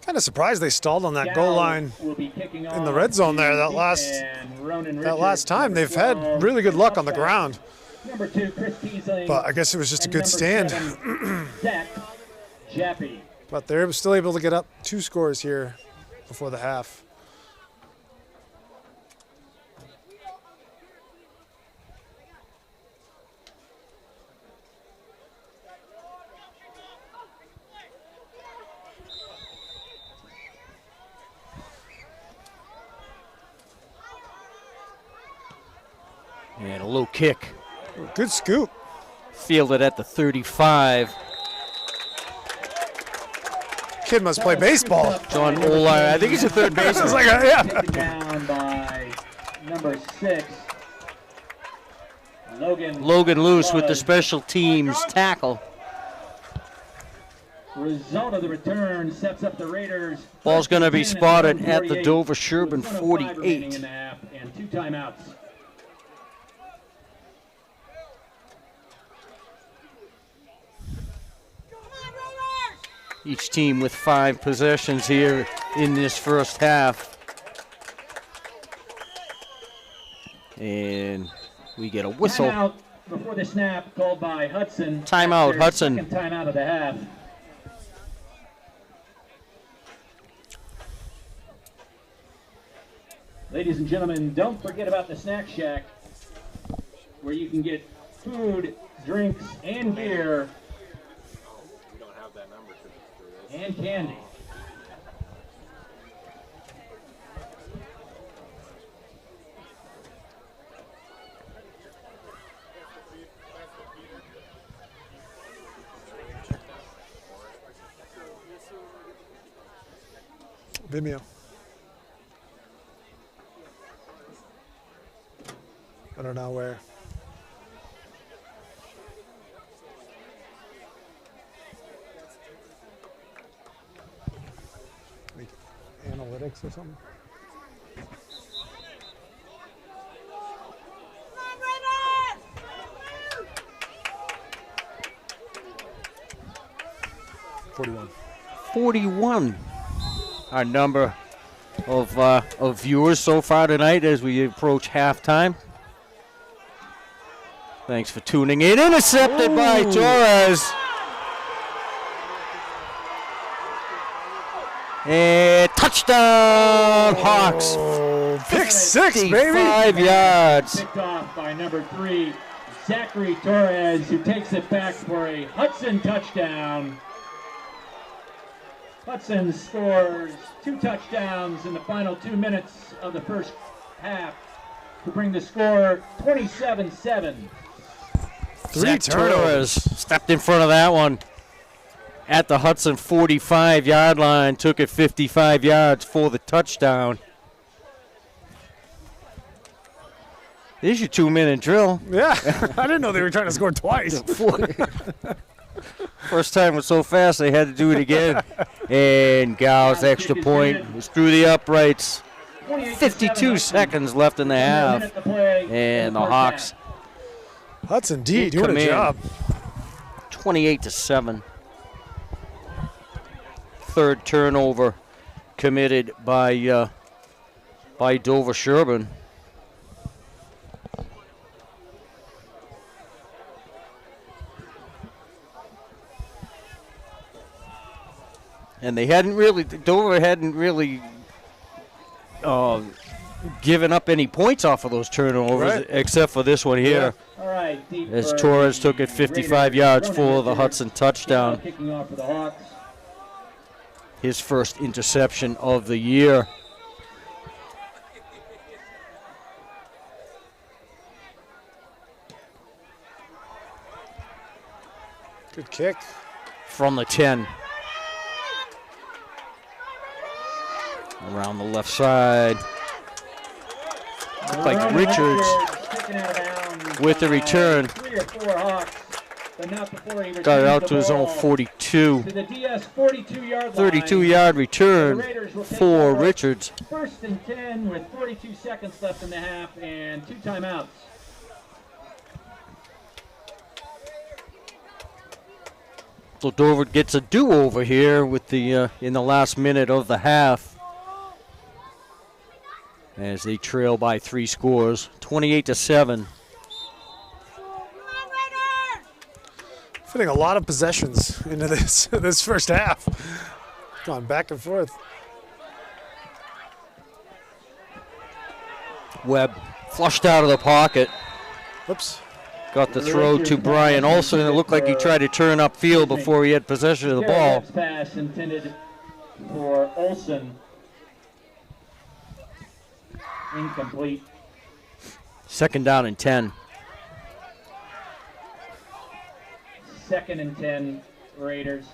Kind of surprised they stalled on that goal line in the red zone there. That last time they've had really good luck on the ground. Number 2, Chris Teasling, but I guess it was just a good stand. 7, Zach Jappy. But they're still able to get up 2 scores here before the half. And a low kick. Good scoop. Fielded at the 35. Kid must play baseball. John Olar, I think he's a third baseman. It's like yeah. Taken down by number 6. Logan Luce with the special teams tackle. Result of the return sets up the Raiders. Ball's going to be spotted at the Dover-Sherborn 48. And 2 timeouts. Each team with 5 possessions here in this first half. And we get a whistle. Timeout before the snap called by Hudson. Timeout, Hudson. Second timeout of the half. Ladies and gentlemen, don't forget about the Snack Shack, where you can get food, drinks, and beer. And candy. Vimeo. I don't know where. Analytics or something. Come 41. Our number of viewers so far tonight as we approach halftime. Thanks for tuning in. Intercepted by Torres. And touchdown, Hawks. Pick 6, baby. 5 yards. Picked off by number 3, Zachary Torres, who takes it back for a Hudson touchdown. Hudson scores 2 touchdowns in the final 2 minutes of the first half to bring the score 27-7. Three turnovers. Stepped in front of that one at the Hudson 45-yard line, took it 55 yards for the touchdown. There's your 2-minute drill. Yeah, I didn't know they were trying to score twice. First time was so fast they had to do it again. And Gau's extra point was through the uprights. 52 seconds left in the half. And the Hawks Hudson D doing come a in. job. 28-7. Third turnover committed by Dover-Sherborn. And Dover hadn't really given up any points off of those turnovers, Right. except for this one here. All right, deep As for Torres the took it 55 Raiders. yards Running for the Richards. Hudson touchdown. Kicking off for the Hawks. His first interception of the year. Good kick. From the 10. Around the left side. Looked like Running Richards taken out of bounds with the by return. 3 or 4 Hawks, but not before he Got it out retrieved to the his own ball 42. to the DS 42-yard line. 32-yard return The Raiders will take for over. Richards. First and 10 with 42 seconds left in the half and 2 timeouts. So Dover gets a do-over here with the in the last minute of the half, as they trail by 3 scores, 28-7. Fitting a lot of possessions into this first half. Gone back and forth. Webb flushed out of the pocket. Oops. Got the throw to Brian Olsen. It looked like he tried to turn upfield before he had possession of the ball. Webb's pass intended for Olsen. Incomplete. Second down and 10. Second and 10, Raiders.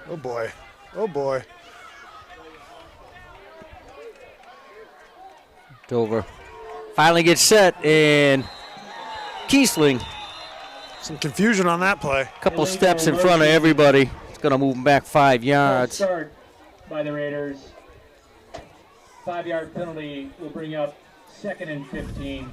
Oh boy. Oh boy. Dover finally gets set, and Kiesling, Some confusion on that play. a couple steps in front of everybody. It's going to move him back 5 yards. Start by the Raiders. 5-yard penalty will bring up second and 15.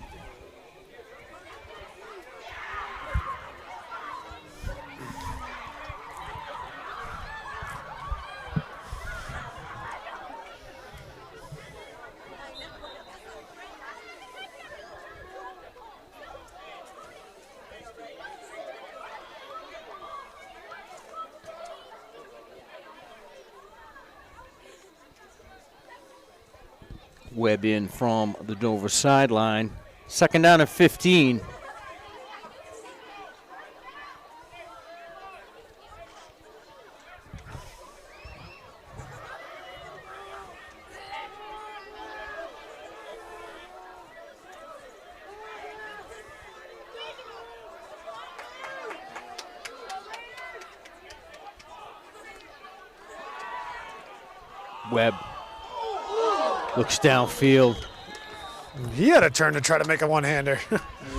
Webb in from the Dover sideline. Second down and 15. Webb looks downfield. He had a turn to try to make a one-hander.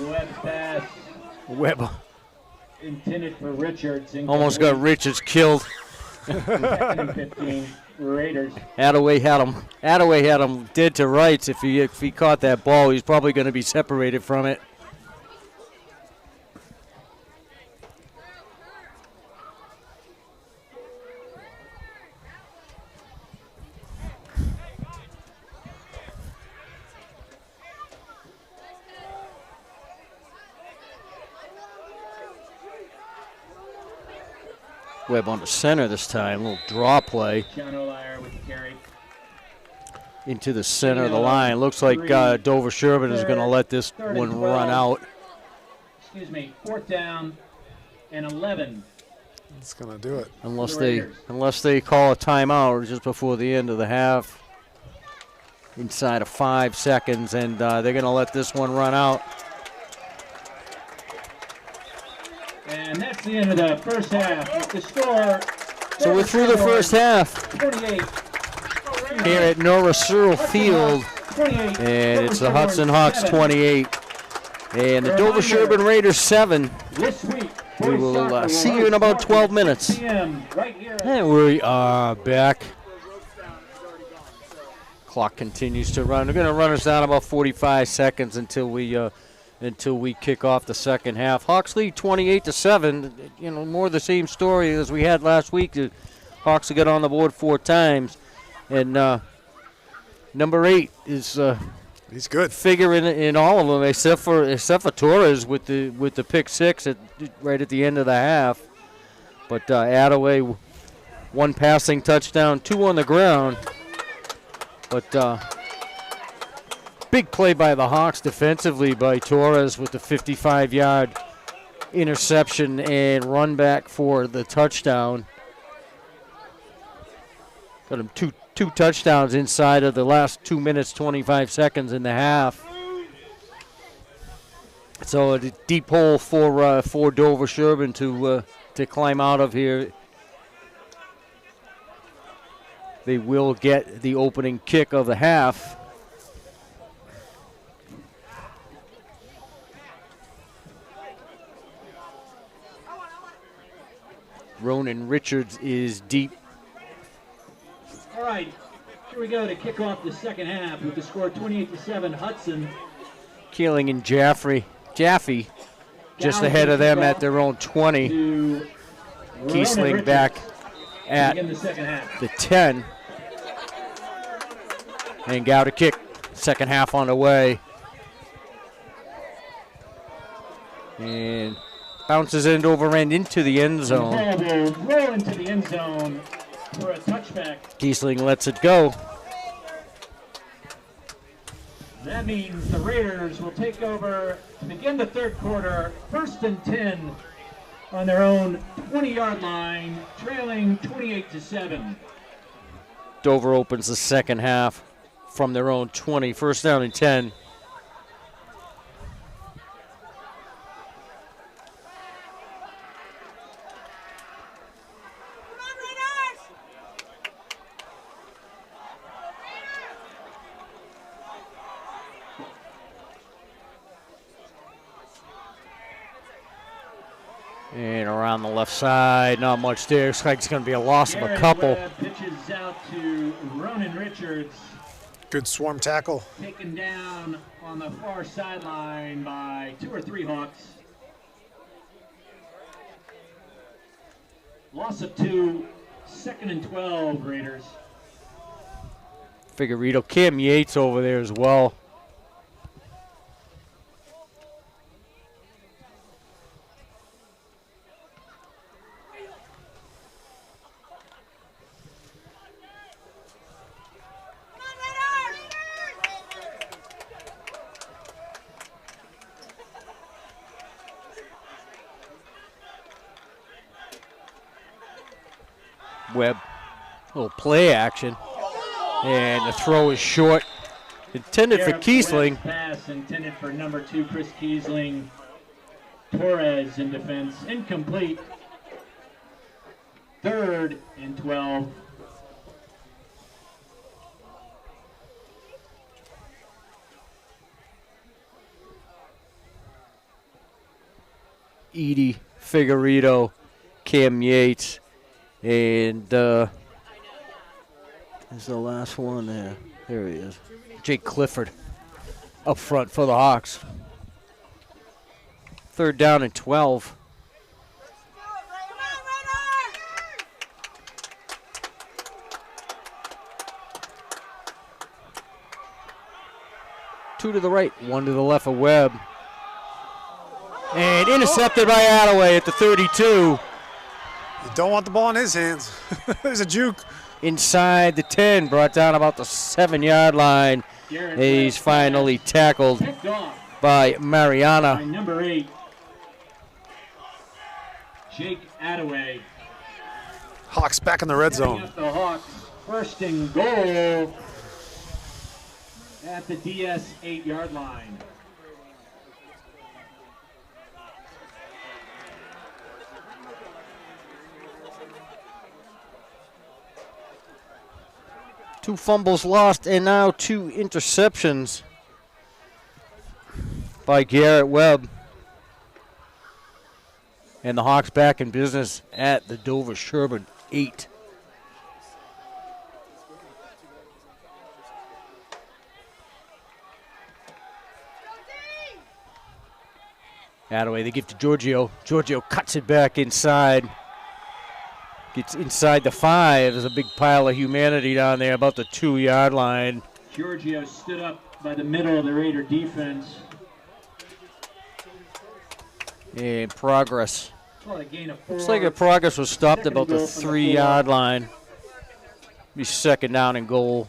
Webb's pass Webb intended for Richards. almost got Richards killed. Second and 15, Raiders. Attaway had him dead to rights. If he caught that ball, he's probably going to be separated from it. Webb on the center this time. A little draw play John O'Leary with the carry. into the center of the line. Looks like Dover-Sherborn is going to let this one run out. Excuse me, 4th down and 11. It's going to do it. Unless they call a timeout just before the end of the half. Inside of 5 seconds, and they're going to let this one run out. And that's the end of the first half. With the score, So we're through the first half 28. here at Nora Searle Field, 28. and it's the Hudson Hawks 28 and the Dover-Sherborn Raiders 7. This week, We will see you in about 12 minutes. Right here. And we are back. Clock continues to run. They're going to run us down about 45 seconds until we kick off the second half. Hawks lead 28-7. You know, more the same story as we had last week. The Hawks got on the board 4 times, and number 8 is he's good. figuring in all of them except for Torres with the pick 6 right at the end of the half. But Attaway, 1 passing touchdown, 2 on the ground. But big play by the Hawks defensively by Torres with the 55-yard interception and run back for the touchdown. Got him two touchdowns inside of the last 2 minutes, 25 seconds in the half. So a deep hole for Dover-Sherborn to climb out of here. They will get the opening kick of the half. Ronan Richards is deep. All right, here we go to kick off the second half with the score 28-7. Hudson. Keeling and Jaffe just ahead of them at their own 20. To Kiesling back at begin the second half. the 10. And Gow to kick. Second half on the way. And bounces end over end into the end zone. The ball will roll into the end zone for a touchback. Kiesling lets it go. That means the Raiders will take over to begin the third quarter, 1st and 10 on their own 20-yard line, trailing 28-7. Dover opens the second half from their own 20. First down and 10. And around the left side, not much there. Looks like it's going to be a loss of a couple. Webb pitches out to Ronan Richards, Good swarm tackle. taken down on the far sideline by 2 or 3 Hawks. Loss of 2, 2nd and 12, Raiders. Figueredo, Cam Yates over there as well. Webb, little play action, and the throw is short. Intended for Garrett Kiesling. Webb's pass intended for number 2, Chris Kiesling. Torres in defense, incomplete. 3rd and 12. Edie, Figueredo, Cam Yates, and there's the last one there. There he is. Jake Clifford up front for the Hawks. 3rd down and 12. Two to the right, 1 to the left of Webb. And intercepted by Attaway at the 32. You don't want the ball in his hands. There's a juke. Inside the 10, brought down about the 7-yard line. He's finally tackled Picked off by Mariana. by number 8, Jake Attaway. Hawks back in the red Setting zone. up the Hawks. First and goal at the DS 8-yard line. Two fumbles lost and now 2 interceptions by Garrett Webb. And the Hawks back in business at the Dover-Sherborn 8. Attaway, they give to Giorgio. Giorgio cuts it back inside. Gets inside the 5. There's a big pile of humanity down there about the 2-yard line. Giorgio stood up by the middle of the Raider defense. And progress. Well, a gain of 4. Looks like the progress was stopped Second about the goal from the 3-yard 4. line. Be second down and goal.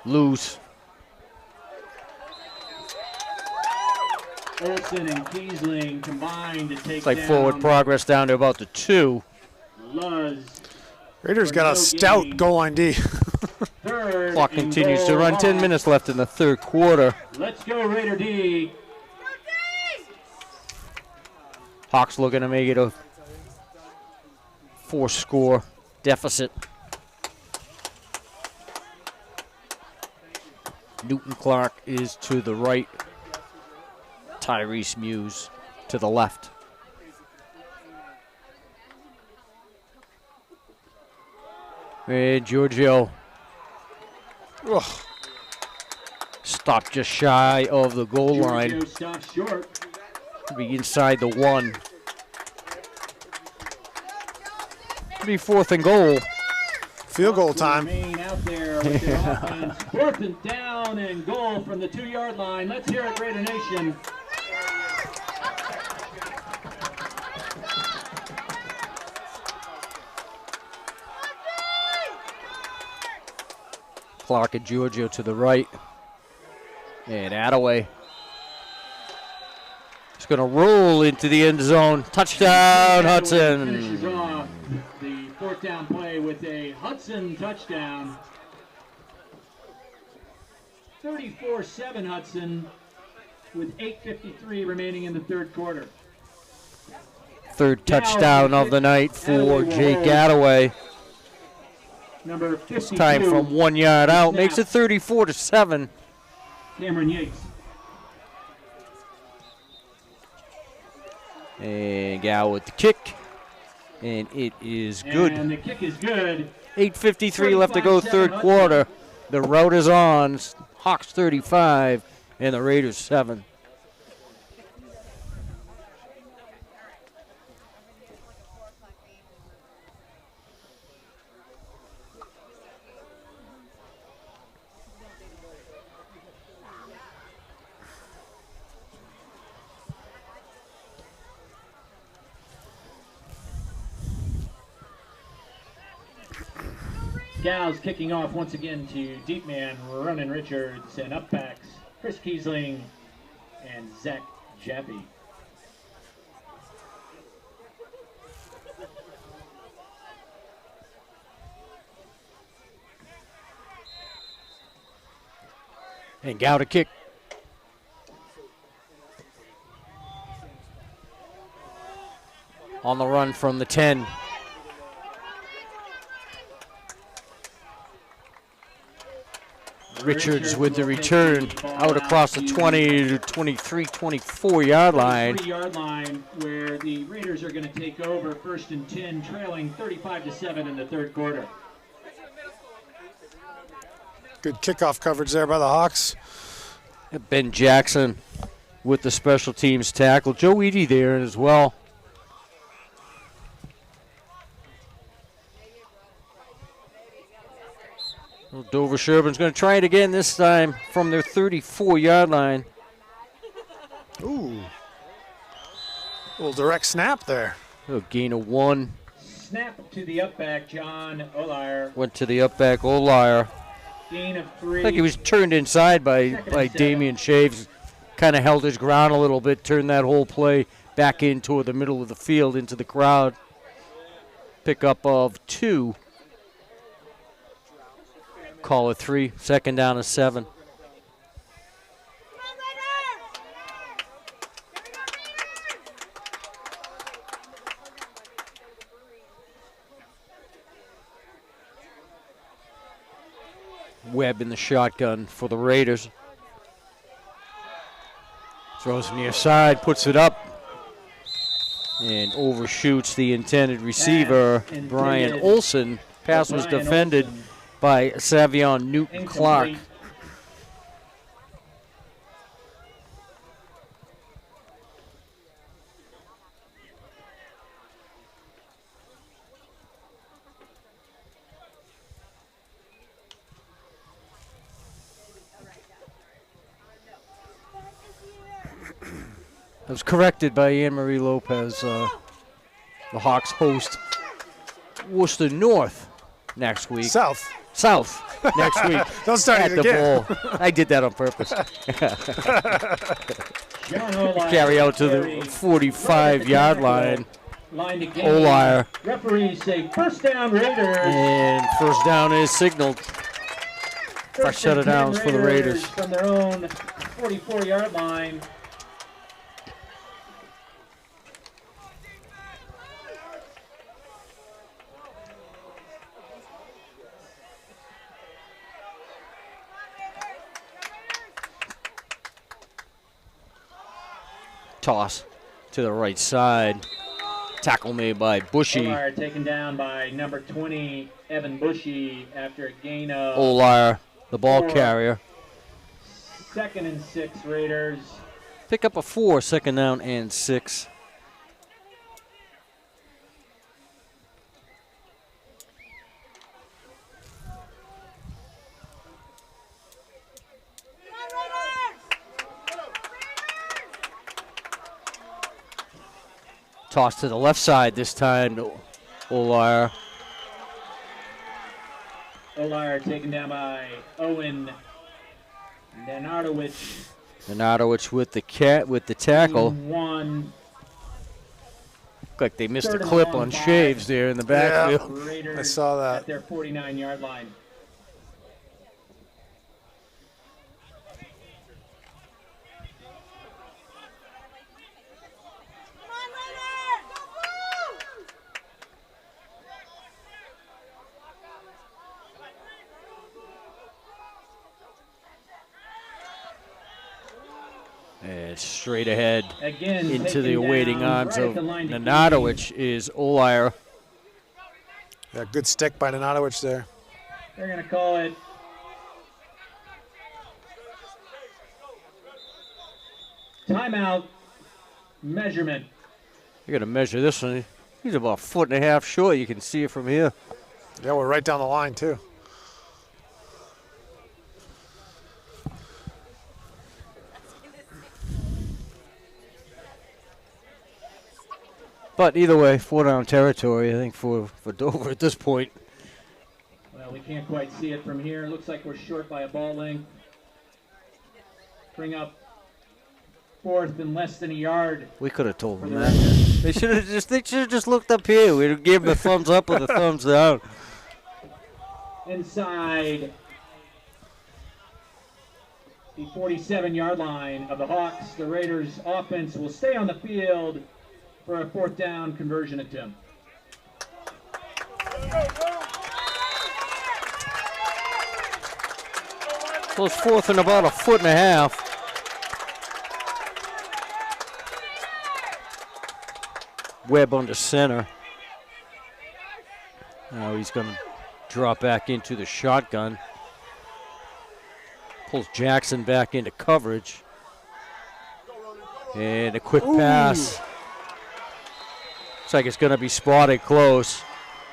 Loose. Olsen and Kiesling combined to take Looks like down forward progress down to about the 2. Luz. Raiders For got no a stout gain. goal line D. Third Clock and continues to goal run. 10 Hawks. minutes left in the third quarter. Let's go Raider D. Hawks looking to make it a 4-score deficit. Newton Clark is to the right. Tyrese Muse to the left. And Giorgio Ugh. stopped just shy of the goal line. Giorgio stops short. Be inside the 1. Be 4th and goal. Field goal Hawks will time. remain out there with their offense. 4th and down and goal from the 2-yard line. Let's hear it, Raider Nation. Clark and Giorgio to the right. And Attaway. It's going to roll into the end zone. Touchdown, Finishes Hudson. off the 4th down play with a Hudson touchdown. 34-7 Hudson with 8:53 remaining in the third quarter. Third touchdown of the night for Jake Attaway. Number This 52. time from 1 yard out. Makes it 34-7. Cameron Yates. And Gal with the kick. And it is good. And the kick is good. 8:53 left to go, third quarter. The route is on. Hawks 35 and the Raiders 7. Gals kicking off once again to deep man Ronan Richards and upbacks Chris Kiesling and Zach Jaffe. And Gal to kick. On the run from the 10. Richards with the return out across the 20 to 23, 24-yard line. 3-yard line where the Raiders are going to take over 1st and 10, trailing 35-7 in the third quarter. Good kickoff coverage there by the Hawks. Ben Jackson with the special teams tackle. Joe Eady there as well. Well, Dover-Sherborn's going to try it again, this time from their 34-yard line. Ooh. Little direct snap there. A gain of 1. Snap to the upback, John Olair. Went to the upback, Olair. Gain of 3. I think he was turned inside by Second and Damian Shaves. Kind of held his ground a little bit, turned that whole play back in toward the middle of the field into the crowd. Pickup of 2. Call it 3. Second down and 7. Webb in the shotgun for the Raiders. Throws near side, puts it up, and overshoots the intended receiver, Brian Olson. Pass was defended by Savion Newton-Clark. Incomplete. It was corrected by Anne-Marie Lopez. The Hawks host Worcester North next week. South. Next week. Don't start at it the again. bowl. I did that on purpose. John Olair Carry out to the carry 45-yard line. Line to gain. Olair. Referees say first down Raiders. And first down is signaled. First shut and it down 10 for the Raiders. From their own 44-yard line. Toss to the right side. Tackle made by Bushy. Olair taken down by number 20, Evan Bushy, after a gain of Olair, the ball 4. carrier. 2nd and 6 Raiders. Pick up a 4, second down and 6. Toss to the left side this time to Olair. Olair taken down by Owen Nanardowicz. Nanardowicz with the tackle. 1. Looked like they missed a Third and clip long, on 5. Shaves there in the backfield. Raiders I saw that. at their 49-yard line. And straight ahead Again, into the taken awaiting down arms right of at the line to gain. Nanardowicz is Olair. Yeah, good stick by Nanardowicz there. They're going to call it timeout measurement. You're going to measure this one. He's about 1.5 feet short. You can see it from here. Yeah, we're right down the line, too. But either way, 4-down territory, I think, for Dover at this point. Well, we can't quite see it from here. Looks like we're short by a ball length. Bring up 4th and less than a yard. We could have told For them the that. Raiders. They should have just looked up here. We'd have gave them a thumbs up or a thumbs down. Inside the 47-yard line of the Hawks, the Raiders offense will stay on the field for a 4th down conversion attempt. So it's 4th and about 1.5 feet. Webb under center. Now he's going to drop back into the shotgun. Pulls Jackson back into coverage. And a quick pass. Looks like it's going to be spotted close.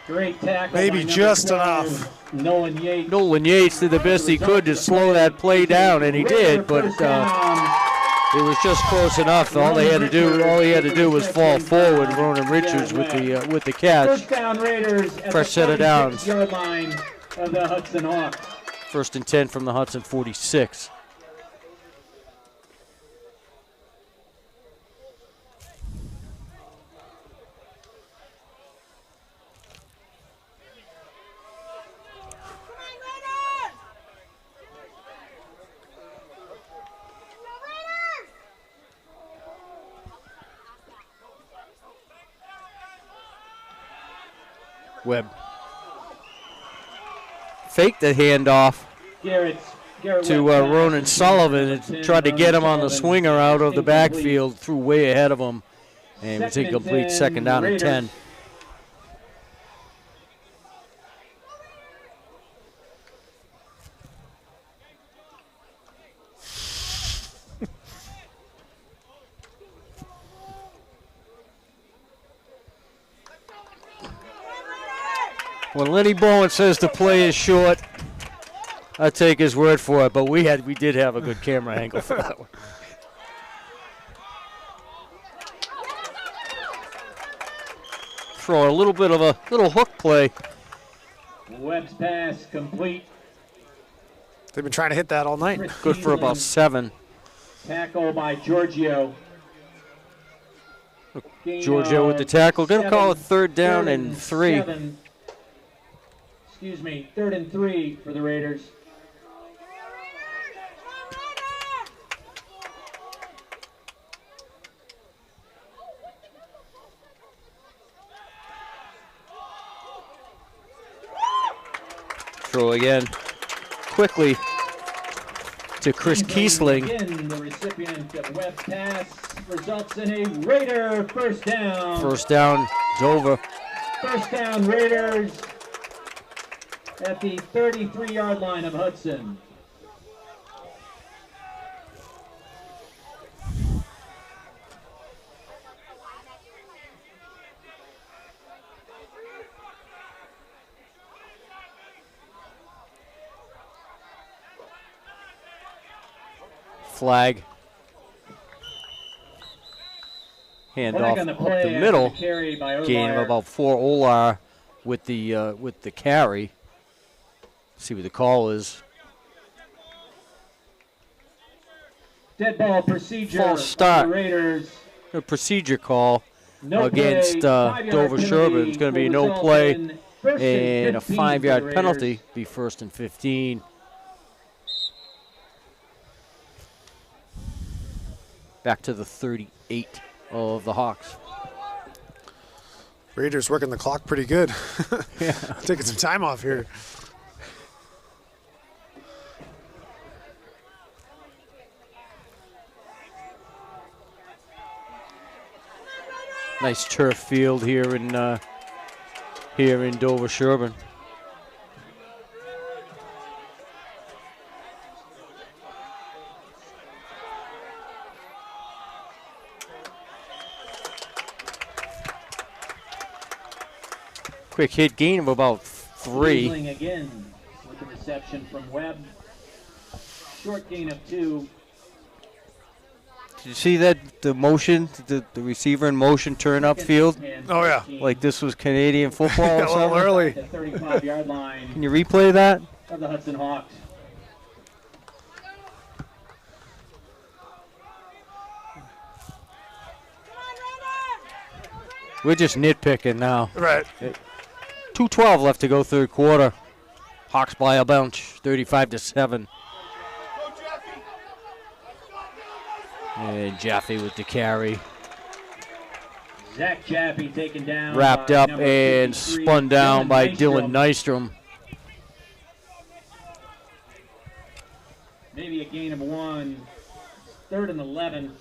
Great tackle. Maybe by number just 12, enough. Nolan Yates. Nolan Yates did the best he could to slow that play down, and he did, but First down. it was just close enough. All he had to do was fall forward. Ronan Richards with the catch. First down Raiders at Fresh the set of downs. 46-yard line of the Hudson Hawks. 1st and 10 from the Hudson 46. Webb faked the handoff Garrett to Webb Ronan Sullivan and tried to get him on the swinger out of the backfield, threw way ahead of him, and it was incomplete. 2nd down and 10. When Lenny Bowen says the play is short, I take his word for it. But we did have a good camera angle for that one. Throw a little bit of a little hook play. Webb's pass complete. They've been trying to hit that all night. Good for about 7. Tackle by Giorgio. Giorgio with the tackle. Going to call it 3rd down and 3. 3rd and 3 for the Raiders. Throw again. Quickly to Chris Kiesling. Again, the recipient of Webb's pass results in a Raider first down. First down, Dover. First down, Raiders at the 33-yard line of Hudson. Flag. Hand off up the middle. Gain of about 4 Olar with the carry. See what the call is. Dead ball procedure. False start. Raiders. A procedure call No against play, Dover-Sherborn. It's going to be no result play in first and a 15 5-yard for the penalty. Raiders. Be 1st and 15. Back to the 38 of the Hawks. Raiders working the clock pretty good. Yeah. Taking some time off here. Nice turf field here in Dover-Sherborn. Quick hit gain of about 3. Kiesling again with the reception from Webb. Short gain of 2. Did you see that the motion, the receiver in motion turn upfield? Oh, yeah. Like this was Canadian football or A little something? early. The 35-yard line Can you replay that? of the Hudson Hawks. We're just nitpicking now. Right. 2:12 left to go, 3rd quarter. Hawks by a bunch, 35-7. And Jaffe with the carry. Zach Jaffe taken down. Wrapped by up number and 53, spun down by Dylan Nystrom. Nystrom. Maybe a gain of 1. 3rd and 11.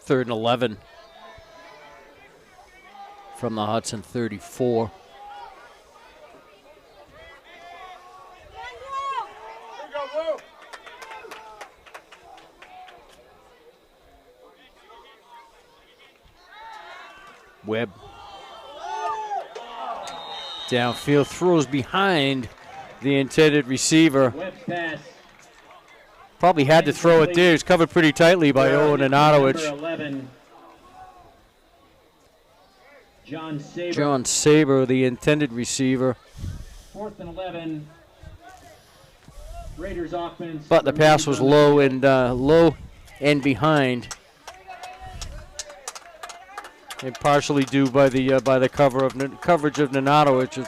Third and 11 from the Hudson 34. Here we go, Blue. Webb. Downfield throws behind the intended receiver. Webb's pass. Probably had to throw it there. He's covered pretty tightly by Owen and Number Otowich. 11, John Saber. John Saber, the intended receiver. 4th and 11. Raiders offense. But the pass was low and behind. And partially due by the coverage of Nanatowicz.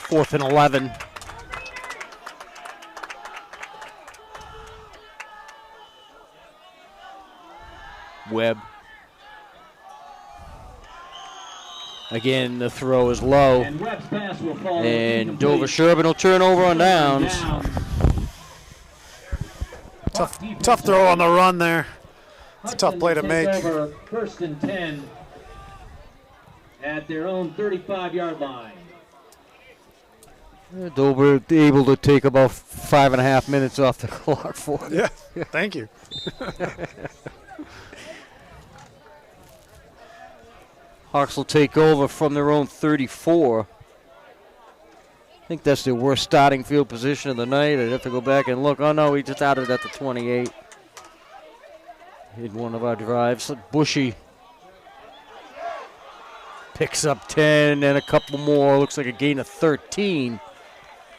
4th and 11. Webb. Again, the throw is low. And Webb's pass will fall And incomplete. Dover-Sherborn will turn over on downs. Tough throw on the run there. It's a tough play to make. Over 1st and 10 at their own 35-yard line. Dover able to take about 5.5 minutes off the clock for it. Yeah, thank you. Hawks will take over from their own 34. I think that's their worst starting field position of the night. I'd have to go back and look. Oh, no, we just added at the 28. In one of our drives. Bushy picks up 10 and a couple more. Looks like a gain of 13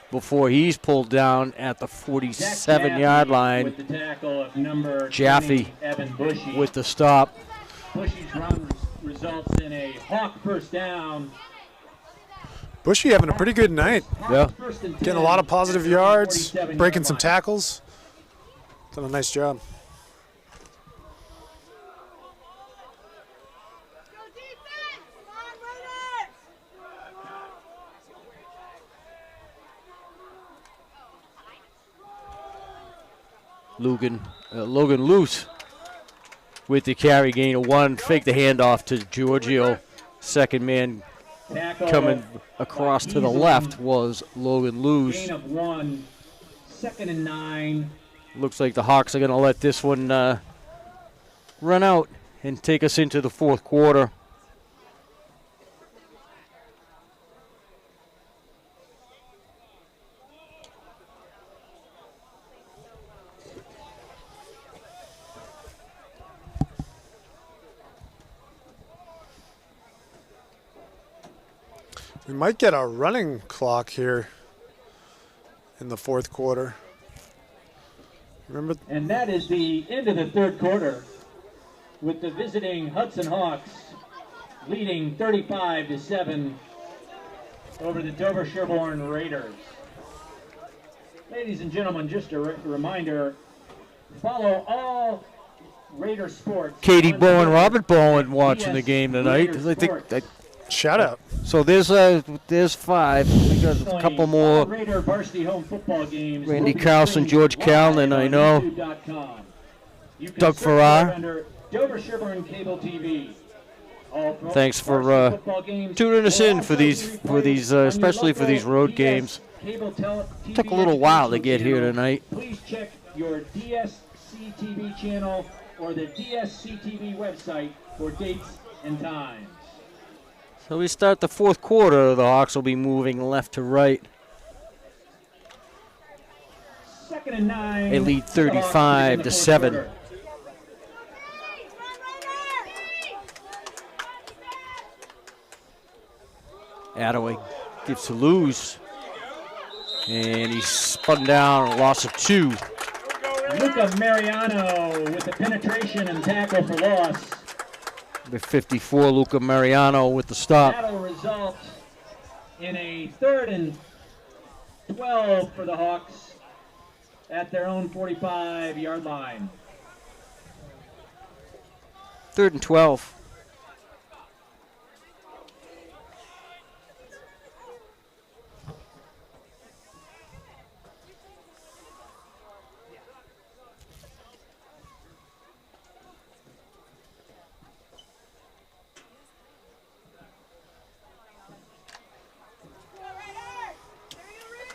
before he's pulled down at the 47-yard line. With the tackle of number Jaffe 20, Evan Bushy. with the stop. Bushy's run results in a Hawk first down. Bushy having a pretty good night. Yeah. First and 10 Getting a lot of positive at the yards, 47-yard breaking some line. tackles. Done a nice job. Go defense! Come on, Raiders! Logan Luce with the carry, gain of 1. Fake the handoff to Giorgio. Second man Tackle coming across to the left was Logan Luce. Gain of 1. 2nd and 9. Looks like the Hawks are going to let this one run out and take us into the fourth quarter. We might get a running clock here in the fourth quarter. Remember, And that is the end of the third quarter with the visiting Hudson Hawks leading 35-7 over the Dover-Sherborn Raiders. Ladies and gentlemen, just a reminder, follow all Raider sports. Katie on Bowen, Twitter, Robert Bowen watching the DS game tonight. Raider I think Sports. shout out. so. There's 5. We got a couple All more. Raider varsity home football games Randy will be Carlson, streamed George live Callan, I on know. YouTube.com. You can Doug search Farrar. for it under Dover-Sherborn Cable TV. All Thanks for varsity football games tuning us will in also for be these replayed on your especially for local these road DS games. cable TV Took a little while to get here educational tonight. channel. Please check your DSCTV channel or the DSCTV website for dates and times. So we start the fourth quarter. The Hawks will be moving left to right. 2nd and 9. They lead for the Hawks in the 35-7. fourth quarter. Attaway gives to Luz. And he's spun down, a loss of 2. Luca Mariano with the penetration and tackle for loss. The 54, Luca Mariano with the stop. That'll result in a 3rd and 12 for the Hawks at their own 45-yard line. 3rd and 12.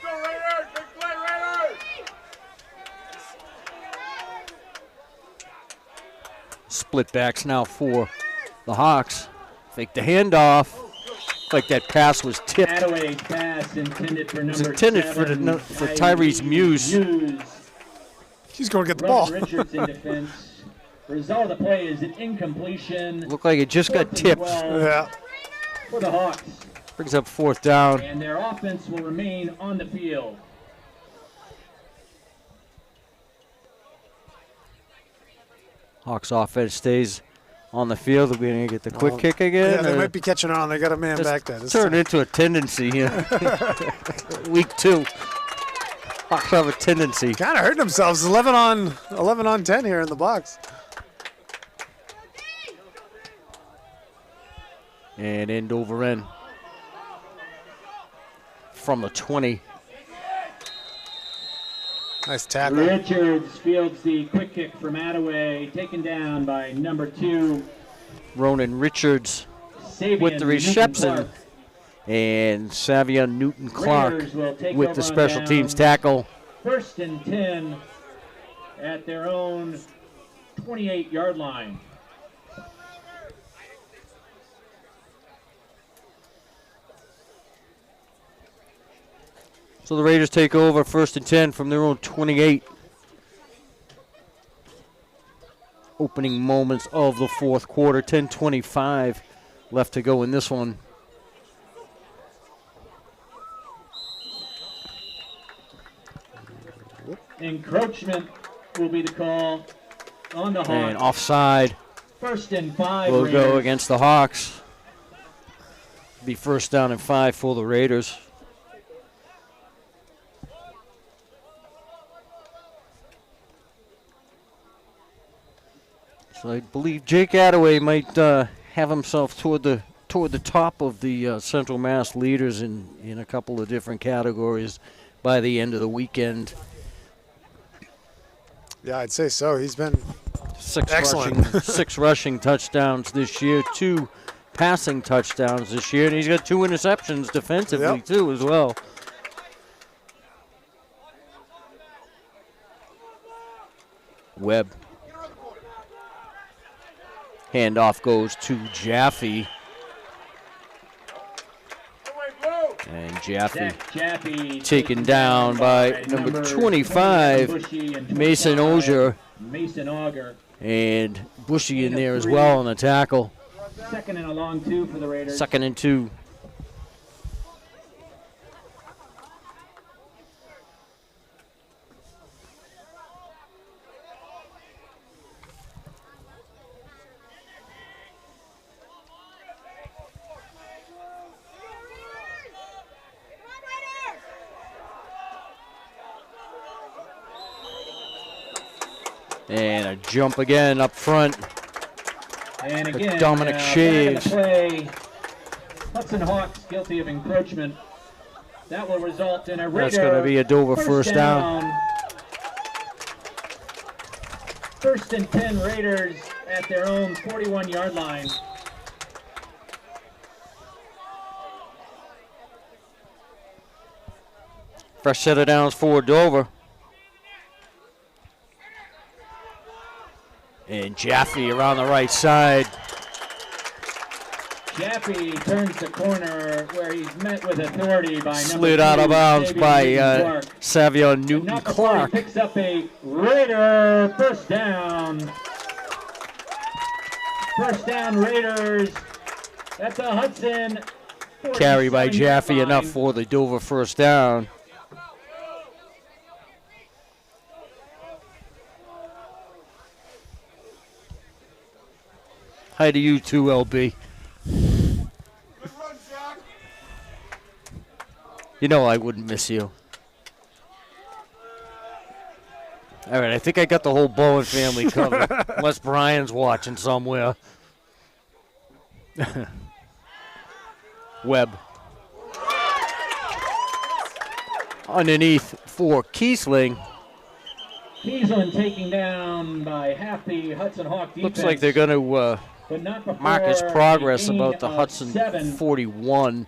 Go Raiders! Big play, Raiders! Split backs now for the Hawks. Fake the handoff. Like that pass was tipped. Attaway pass intended for number intended 7, for Tyrese Muse. He's going to get the Rowan ball. Richards in defense. Result of the play is an incompletion. Looked like it just got tipped. Yeah. For the Hawks. Brings up 4th down. And their offense will remain on the field. Hawks offense stays on the field. We're going to get the quick kick again. Yeah, they might be catching on. They got a man back there. It's turned into a tendency here. Week 2. Hawks have a tendency. Kind of hurting themselves. 11 on 10 here in the box. And end over end. From the 20. Nice tackle. Richards fields the quick kick from Attaway, taken down by number 2. Ronan Richards Savion with the reception. Newton-Clark. And Savion Newton-Clark Raiders will take with over the on special down. teams tackle. 1st and 10 at their own 28-yard line. So the Raiders take over 1st and 10 from their own 28. Opening moments of the 4th quarter. 10:25 left to go in this one. Encroachment will be the call on the Hawks. And offside 1st and 5. will go Raiders. against the Hawks. Be 1st down and 5 for the Raiders. So I believe Jake Attaway might have himself toward the top of the Central Mass leaders in a couple of different categories by the end of the weekend. Yeah, I'd say so. He's been Six excellent. rushing touchdowns this year, 2 passing touchdowns this year, and he's got 2 interceptions defensively Yep. too as well. Webb. Handoff goes to Jaffe. And Jaffe Zach Jaffe taken down by number 25, Bushy, and Mason 25, Ogier. Mason Auger. And Bushy in there as well on the tackle. 2nd and a long 2 for the Raiders. 2nd and 2. And a jump again up front. And again, Dominic back Shaves. in the play. Hudson Hawks guilty of encroachment. That will result in a Raider. That's going to be a Dover first down. 1st and 10 Raiders at their own 41-yard line. Fresh set of downs for Dover. And Jaffe around the right side. Jaffe turns the corner where he's met with authority by Slid number out of 2, bounds Savion by Newton-Clark. Savion And not before he Newton-Clark. picks up a Raider first down. First down Raiders at the Hudson. Carry by 47-yard Jaffe, line. enough for the Dover first down. Hi to you too, LB. You know I wouldn't miss you. All right, I think I got the whole Bowen family covered, unless Brian's watching somewhere. Webb. Underneath for Kiesling. Kiesling taken down by half the Hudson Hawk defense. Looks like they're going to but not before mark his progress a gain about the of Hudson 7. 41.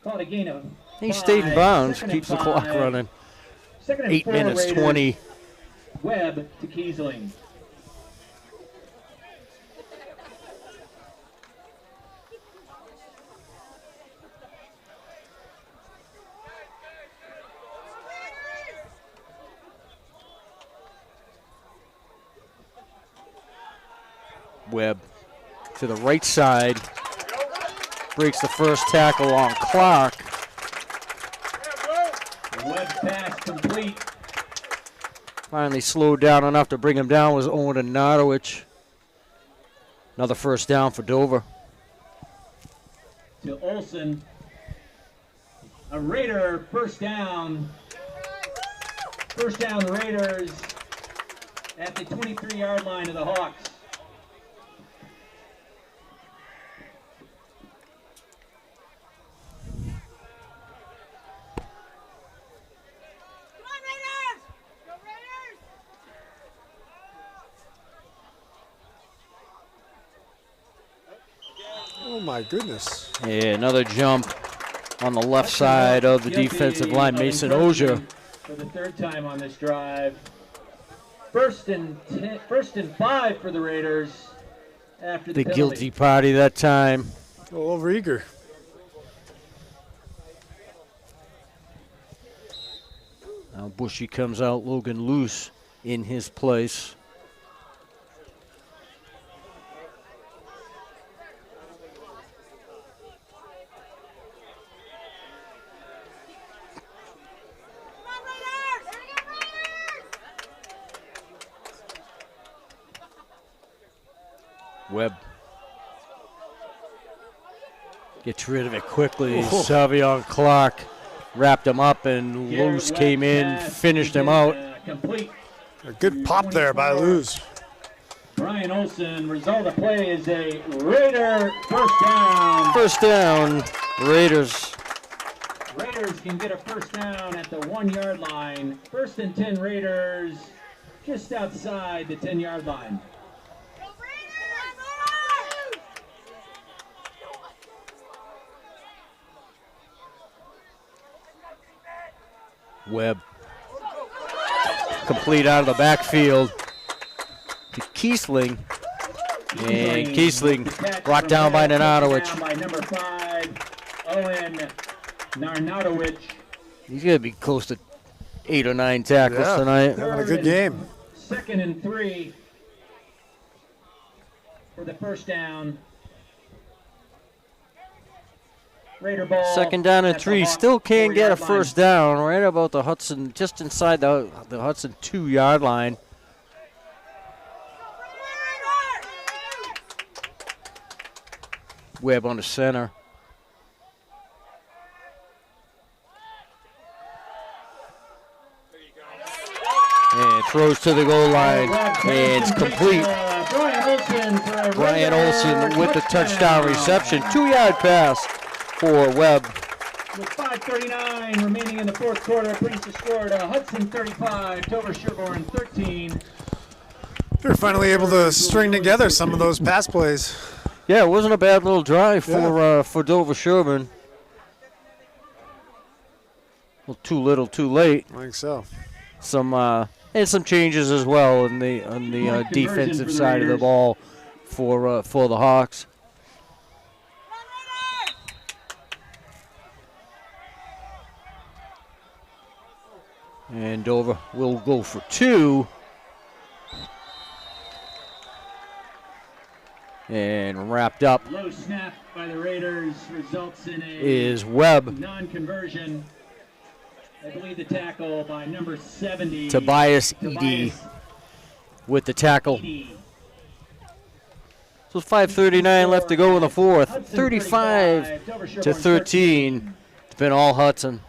Caught a gain of He 5. stayed in bounds, 2nd and keeps the clock 5. running. Second and 8 4 minutes Raiders. 20. Webb to Kiesling. Webb to the right side. Breaks the first tackle on Clark. Webb pass complete. Finally slowed down enough to bring him down was Owen Nartowich. Another first down for Dover. To Olson. A Raider first down. First down Raiders at the 23-yard line of the Hawks. Come on, Raiders! Go Raiders! Oh my goodness. Yeah, another jump on the left side of the defensive line. Mason Ozier. For the third time on this drive. First and 5 for the Raiders after The penalty. guilty party that time. A little overeager. Now Bushy comes out, Logan Luce in his place. Come on, Raiders! Here we go, Raiders! Webb gets rid of it quickly. Oh. Savion Clark wrapped him up, and Garrett Luce Webb came in, pass finished him complete, out. Complete. A good pop there by Luz. Brian Olson. Result of play is a Raider first down. First down, Raiders. Raiders can get a first down at the 1-yard line. First and 10 Raiders just outside the 10-yard line. Go Raiders! Webb complete out of the backfield to Kiesling. And Kiesling brought down by Nanadowicz. By number 5, Owen Narnadowicz. He's going to be close to 8 or 9 tackles Yeah. tonight. Having a good game. Second and 3 for the first down. Raider ball. Second down and at the 3. Hawk Still can't get a 4-yard line. first down right about the Hudson, just inside the Hudson 2-yard line. Webb on the center. And throws to the goal line. And it's complete. Brian Olson with the touchdown reception. 2-yard pass for Webb. With 5:39 remaining in the fourth quarter, pleased to score to Hudson 35, Dover-Sherborn 13. They're finally able to string together some of those pass plays. Yeah, it wasn't a bad little drive Yeah. for Dover-Sherborn. Well, too little, too late. I think so. And some changes as well on the Point conversion defensive for the side of the Raiders. ball for the Hawks. And Dover will go for 2. And wrapped up Low snap by the Raiders results in a is Webb. non-conversion. I believe the tackle by number 70. Tobias Edie with the tackle. Edie. So 5:39 left to go in the fourth. Hudson 35 Dover-Sherborn to 13. It's been all Hudson.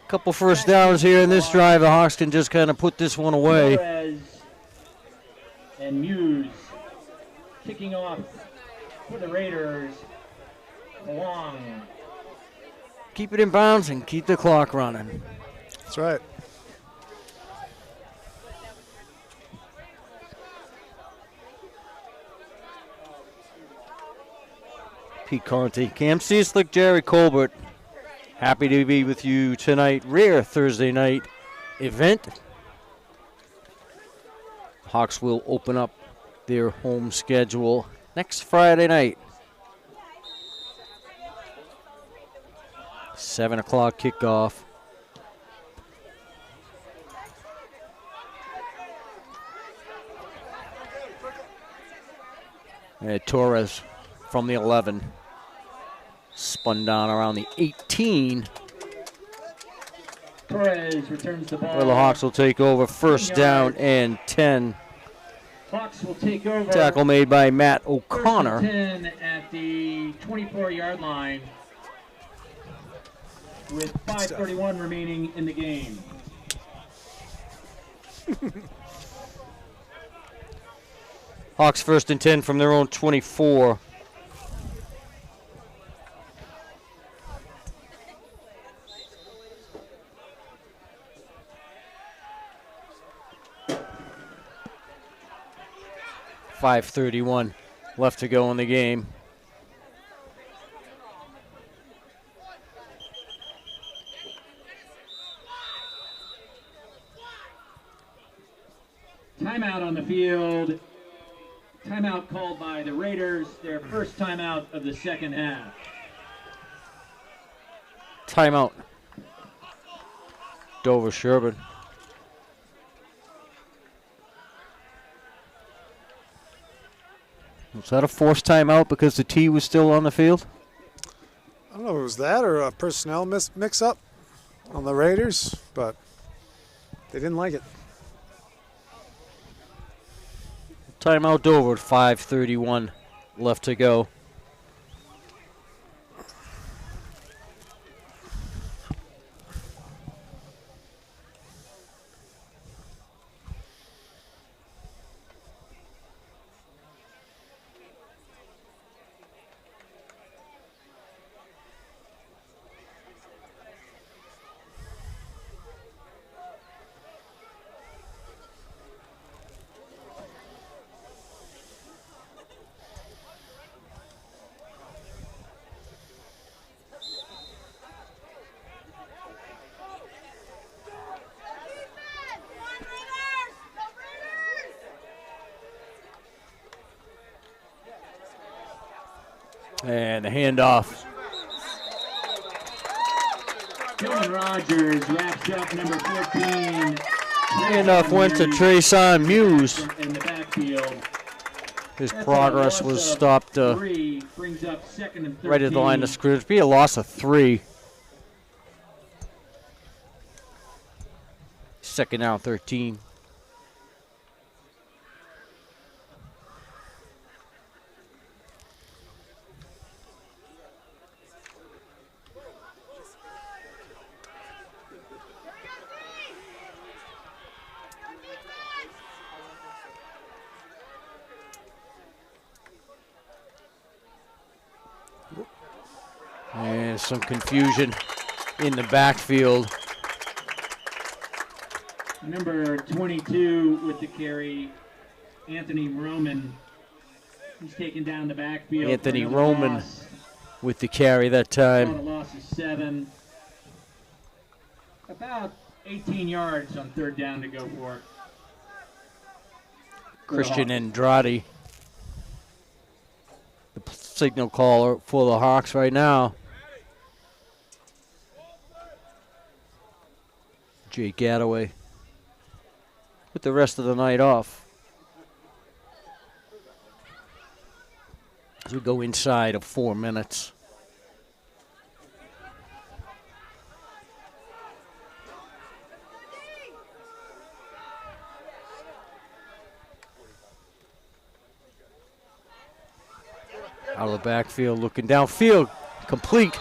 Couple first downs here in this drive. The Hawks can just kind of put this one away. Flores and Muse kicking off for the Raiders. Long. Keep it in bounds and keep the clock running. That's right. Pete Conte, Cam Cieslik, Jerry Colbert. Happy to be with you tonight. Rare Thursday night event. Hawks will open up their home schedule next Friday night. 7 o'clock kickoff. And Torres from the 11. Spun down around the 18. Torres returns the ball. Well, the Hawks will take over. First down and 10. Hawks will take over. Tackle made by Matt First O'Connor. and 10 at the 24-yard line with 5:31 remaining in the game. Hawks first and 10 from their own 24. .531 left to go in the game. Timeout on the field. Timeout called by the Raiders, their first timeout of the second half. Timeout. Dover-Sherborn. Was that a forced timeout because the T was still on the field? I don't know if it was that or a personnel mix-up on the Raiders, but they didn't like it. Timeout Dover at 5:31 left to go. And the handoff. Dylan Rogers wraps up number 14. Handoff went to Treson Muse. In the backfield. His That's progress a loss was of stopped 3, brings up second and 13. right at the line of scrimmage. Be a loss of 3. Second down, 13. And some confusion in the backfield. Number 22 with the carry, Anthony Roman. He's taken down the backfield. Anthony for another Roman loss. with the carry that time. A loss of 7. About 18 yards on third down to go for it. Christian Andrade, the signal caller for the Hawks right now. Jake Gadaway with the rest of the night off. As we go inside of 4 minutes. Out of the backfield, looking downfield, complete.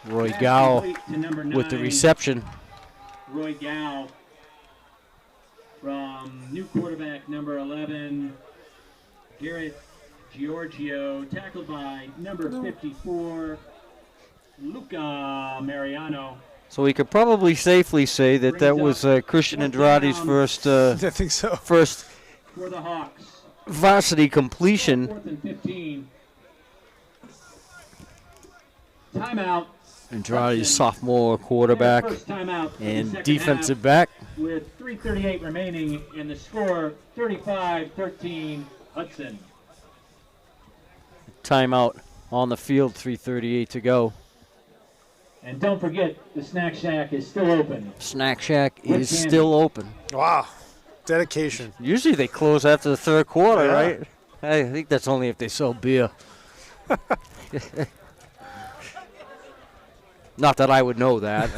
Roy Gow with the reception. Roy Gow from new quarterback number 11, Garrett Giorgio, tackled by number 54, Luca Mariano. So we could probably safely say that that was Christian Andrade's first I think so. first For the Hawks. varsity completion. 4th and 15. Timeout. Andrade's Hudson. sophomore quarterback Their first timeout in the and second defensive half, back. with 3:38 remaining in the score, 35-13 Hudson. Timeout on the field, 3:38 to go. And don't forget, the Snack Shack is still open. Snack Shack With is candy. still open. Wow. Dedication. Usually they close after the third quarter, Yeah. right? I think that's only if they sell beer. Not that I would know that.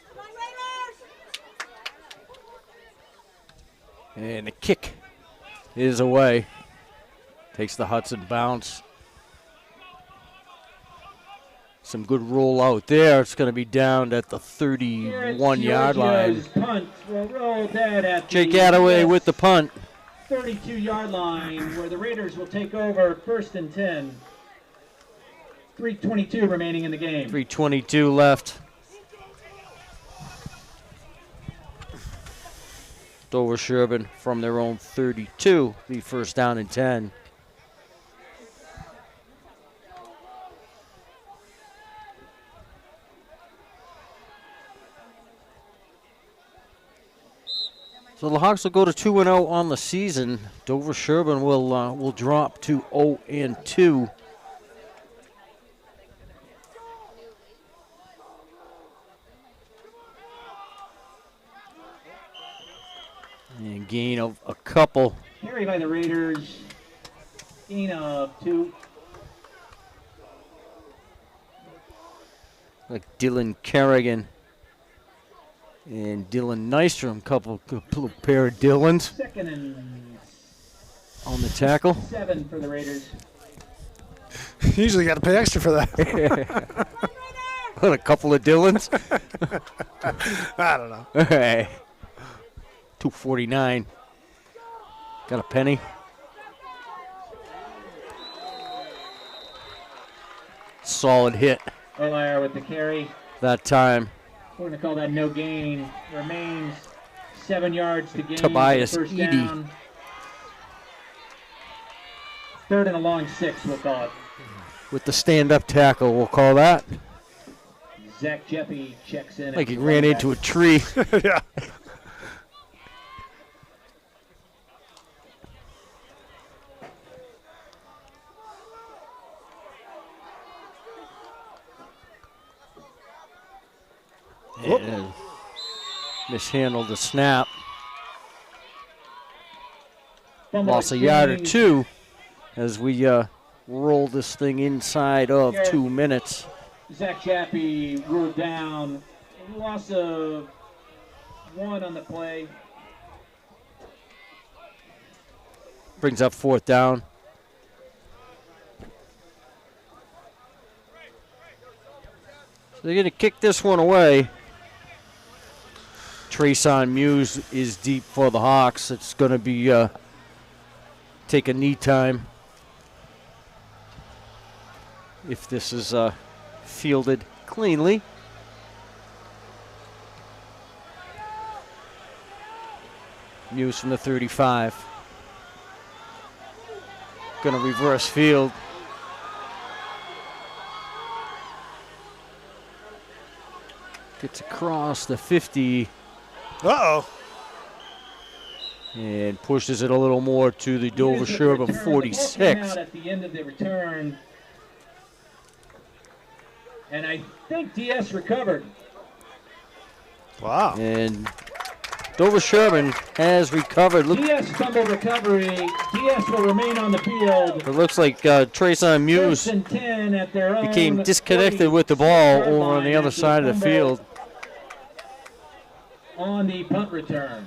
Come on, Raiders! And the kick is away. Takes the Hudson bounce. Some good roll out there. It's going to be down at the 31-yard line. Giorgio's punt will roll dead at Jake the Attaway with the punt. 32-yard line, where the Raiders will take over 1st and 10. 3:22 remaining in the game. 3:22 left. Dover-Sherborn from their own 32. The first down and 10. So the Hawks will go to 2-0 on the season. Dover-Sherborn will drop to 0-2. And gain of a couple. Carry by the Raiders. Gain of 2. Like Dylan Kerrigan and Dylan Nystrom, couple pair of Dylans 2nd and on the tackle. 7 for the Raiders. Usually got to pay extra for that. What, a couple of Dylans? I don't know. Hey, 249. Got a penny. Solid hit Olaire with the carry. that time. We're going to call that no gain. Remains 7 yards to gain. Tobias First Edie. down. 3rd and a long 6, we'll call it. With the stand-up tackle, we'll call that. Zach Jeppy checks in. Like he ran into a tree. Yeah. And mishandled the snap. Lost a yard or two as we roll this thing inside of 2 minutes. Zach Chappie ruled down. Loss of 1 on the play. Brings up 4th down. So they're going to kick this one away. Trayson Muse is deep for the Hawks. It's going to be take a knee time if this is fielded cleanly. Muse from the 35. Going to reverse field. Gets across the 50 Uh-oh. and pushes it a little more to the Dover-Sherborn Return. The ball came 46. out at the end of the return. And I think DS recovered. Wow. And Dover-Sherborn has recovered. Look, DS fumble recovery. DS will remain on the field. it looks like Trayson Muse 1st and 10 at their own became disconnected with the ball 46-yard over on the line other after side of the fumble field. On the punt return.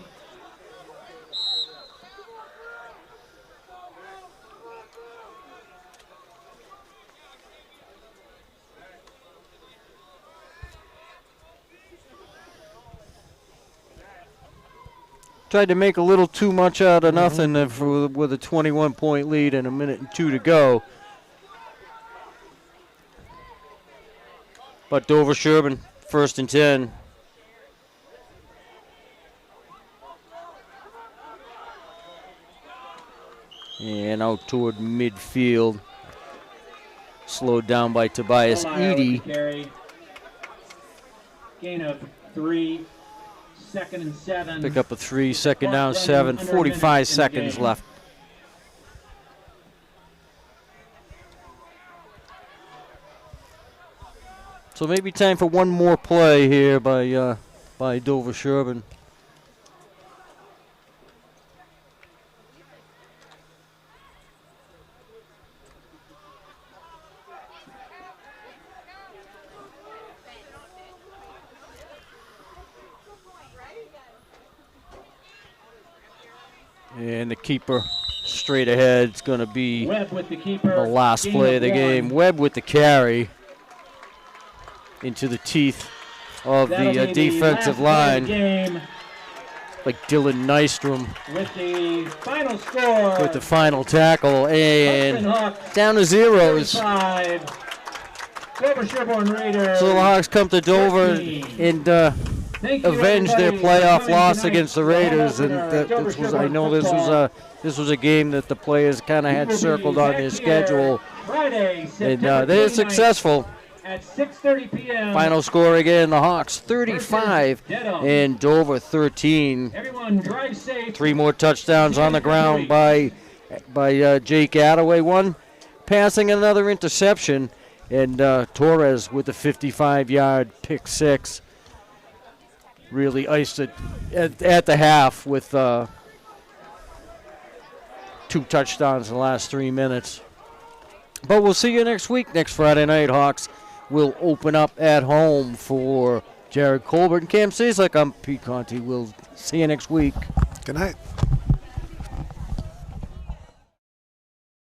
tried to make a little too much out of nothing with a 21-point lead and 1:02 to go. But Dover-Sherborn, 1st and 10. And out toward midfield. Slowed down by Tobias Eady. Gain of 3, 2nd and 7. Pick up a 3, 2nd down 7, 45 seconds left. So maybe time for one more play here by Dover-Sherborn. And the keeper straight ahead. It's going to be Webb with the keeper. the last play of the game. Webb with the carry into the teeth of the defensive line. Like Dylan Nystrom With the final score. with the final tackle. And down to zeros. Dover-Sherborn Raiders. So the Hawks come to Dover and avenge their playoff loss against the Raiders. And this was a game that the players kind of had circled on their schedule. And they're successful. At 6:30 p.m. Final score again, the Hawks 35 and Dover 13. Everyone drive safe. 3 more touchdowns on the ground by Jake Attaway. 1 passing, another interception. And Torres with the 55-yard pick 6. Really iced it at the half with 2 touchdowns in the last 3 minutes. But we'll see you next week. Next Friday night, Hawks will open up at home for Jared Colbert and Cam Cizik. I'm Pete Conti. We'll see you next week. Good night.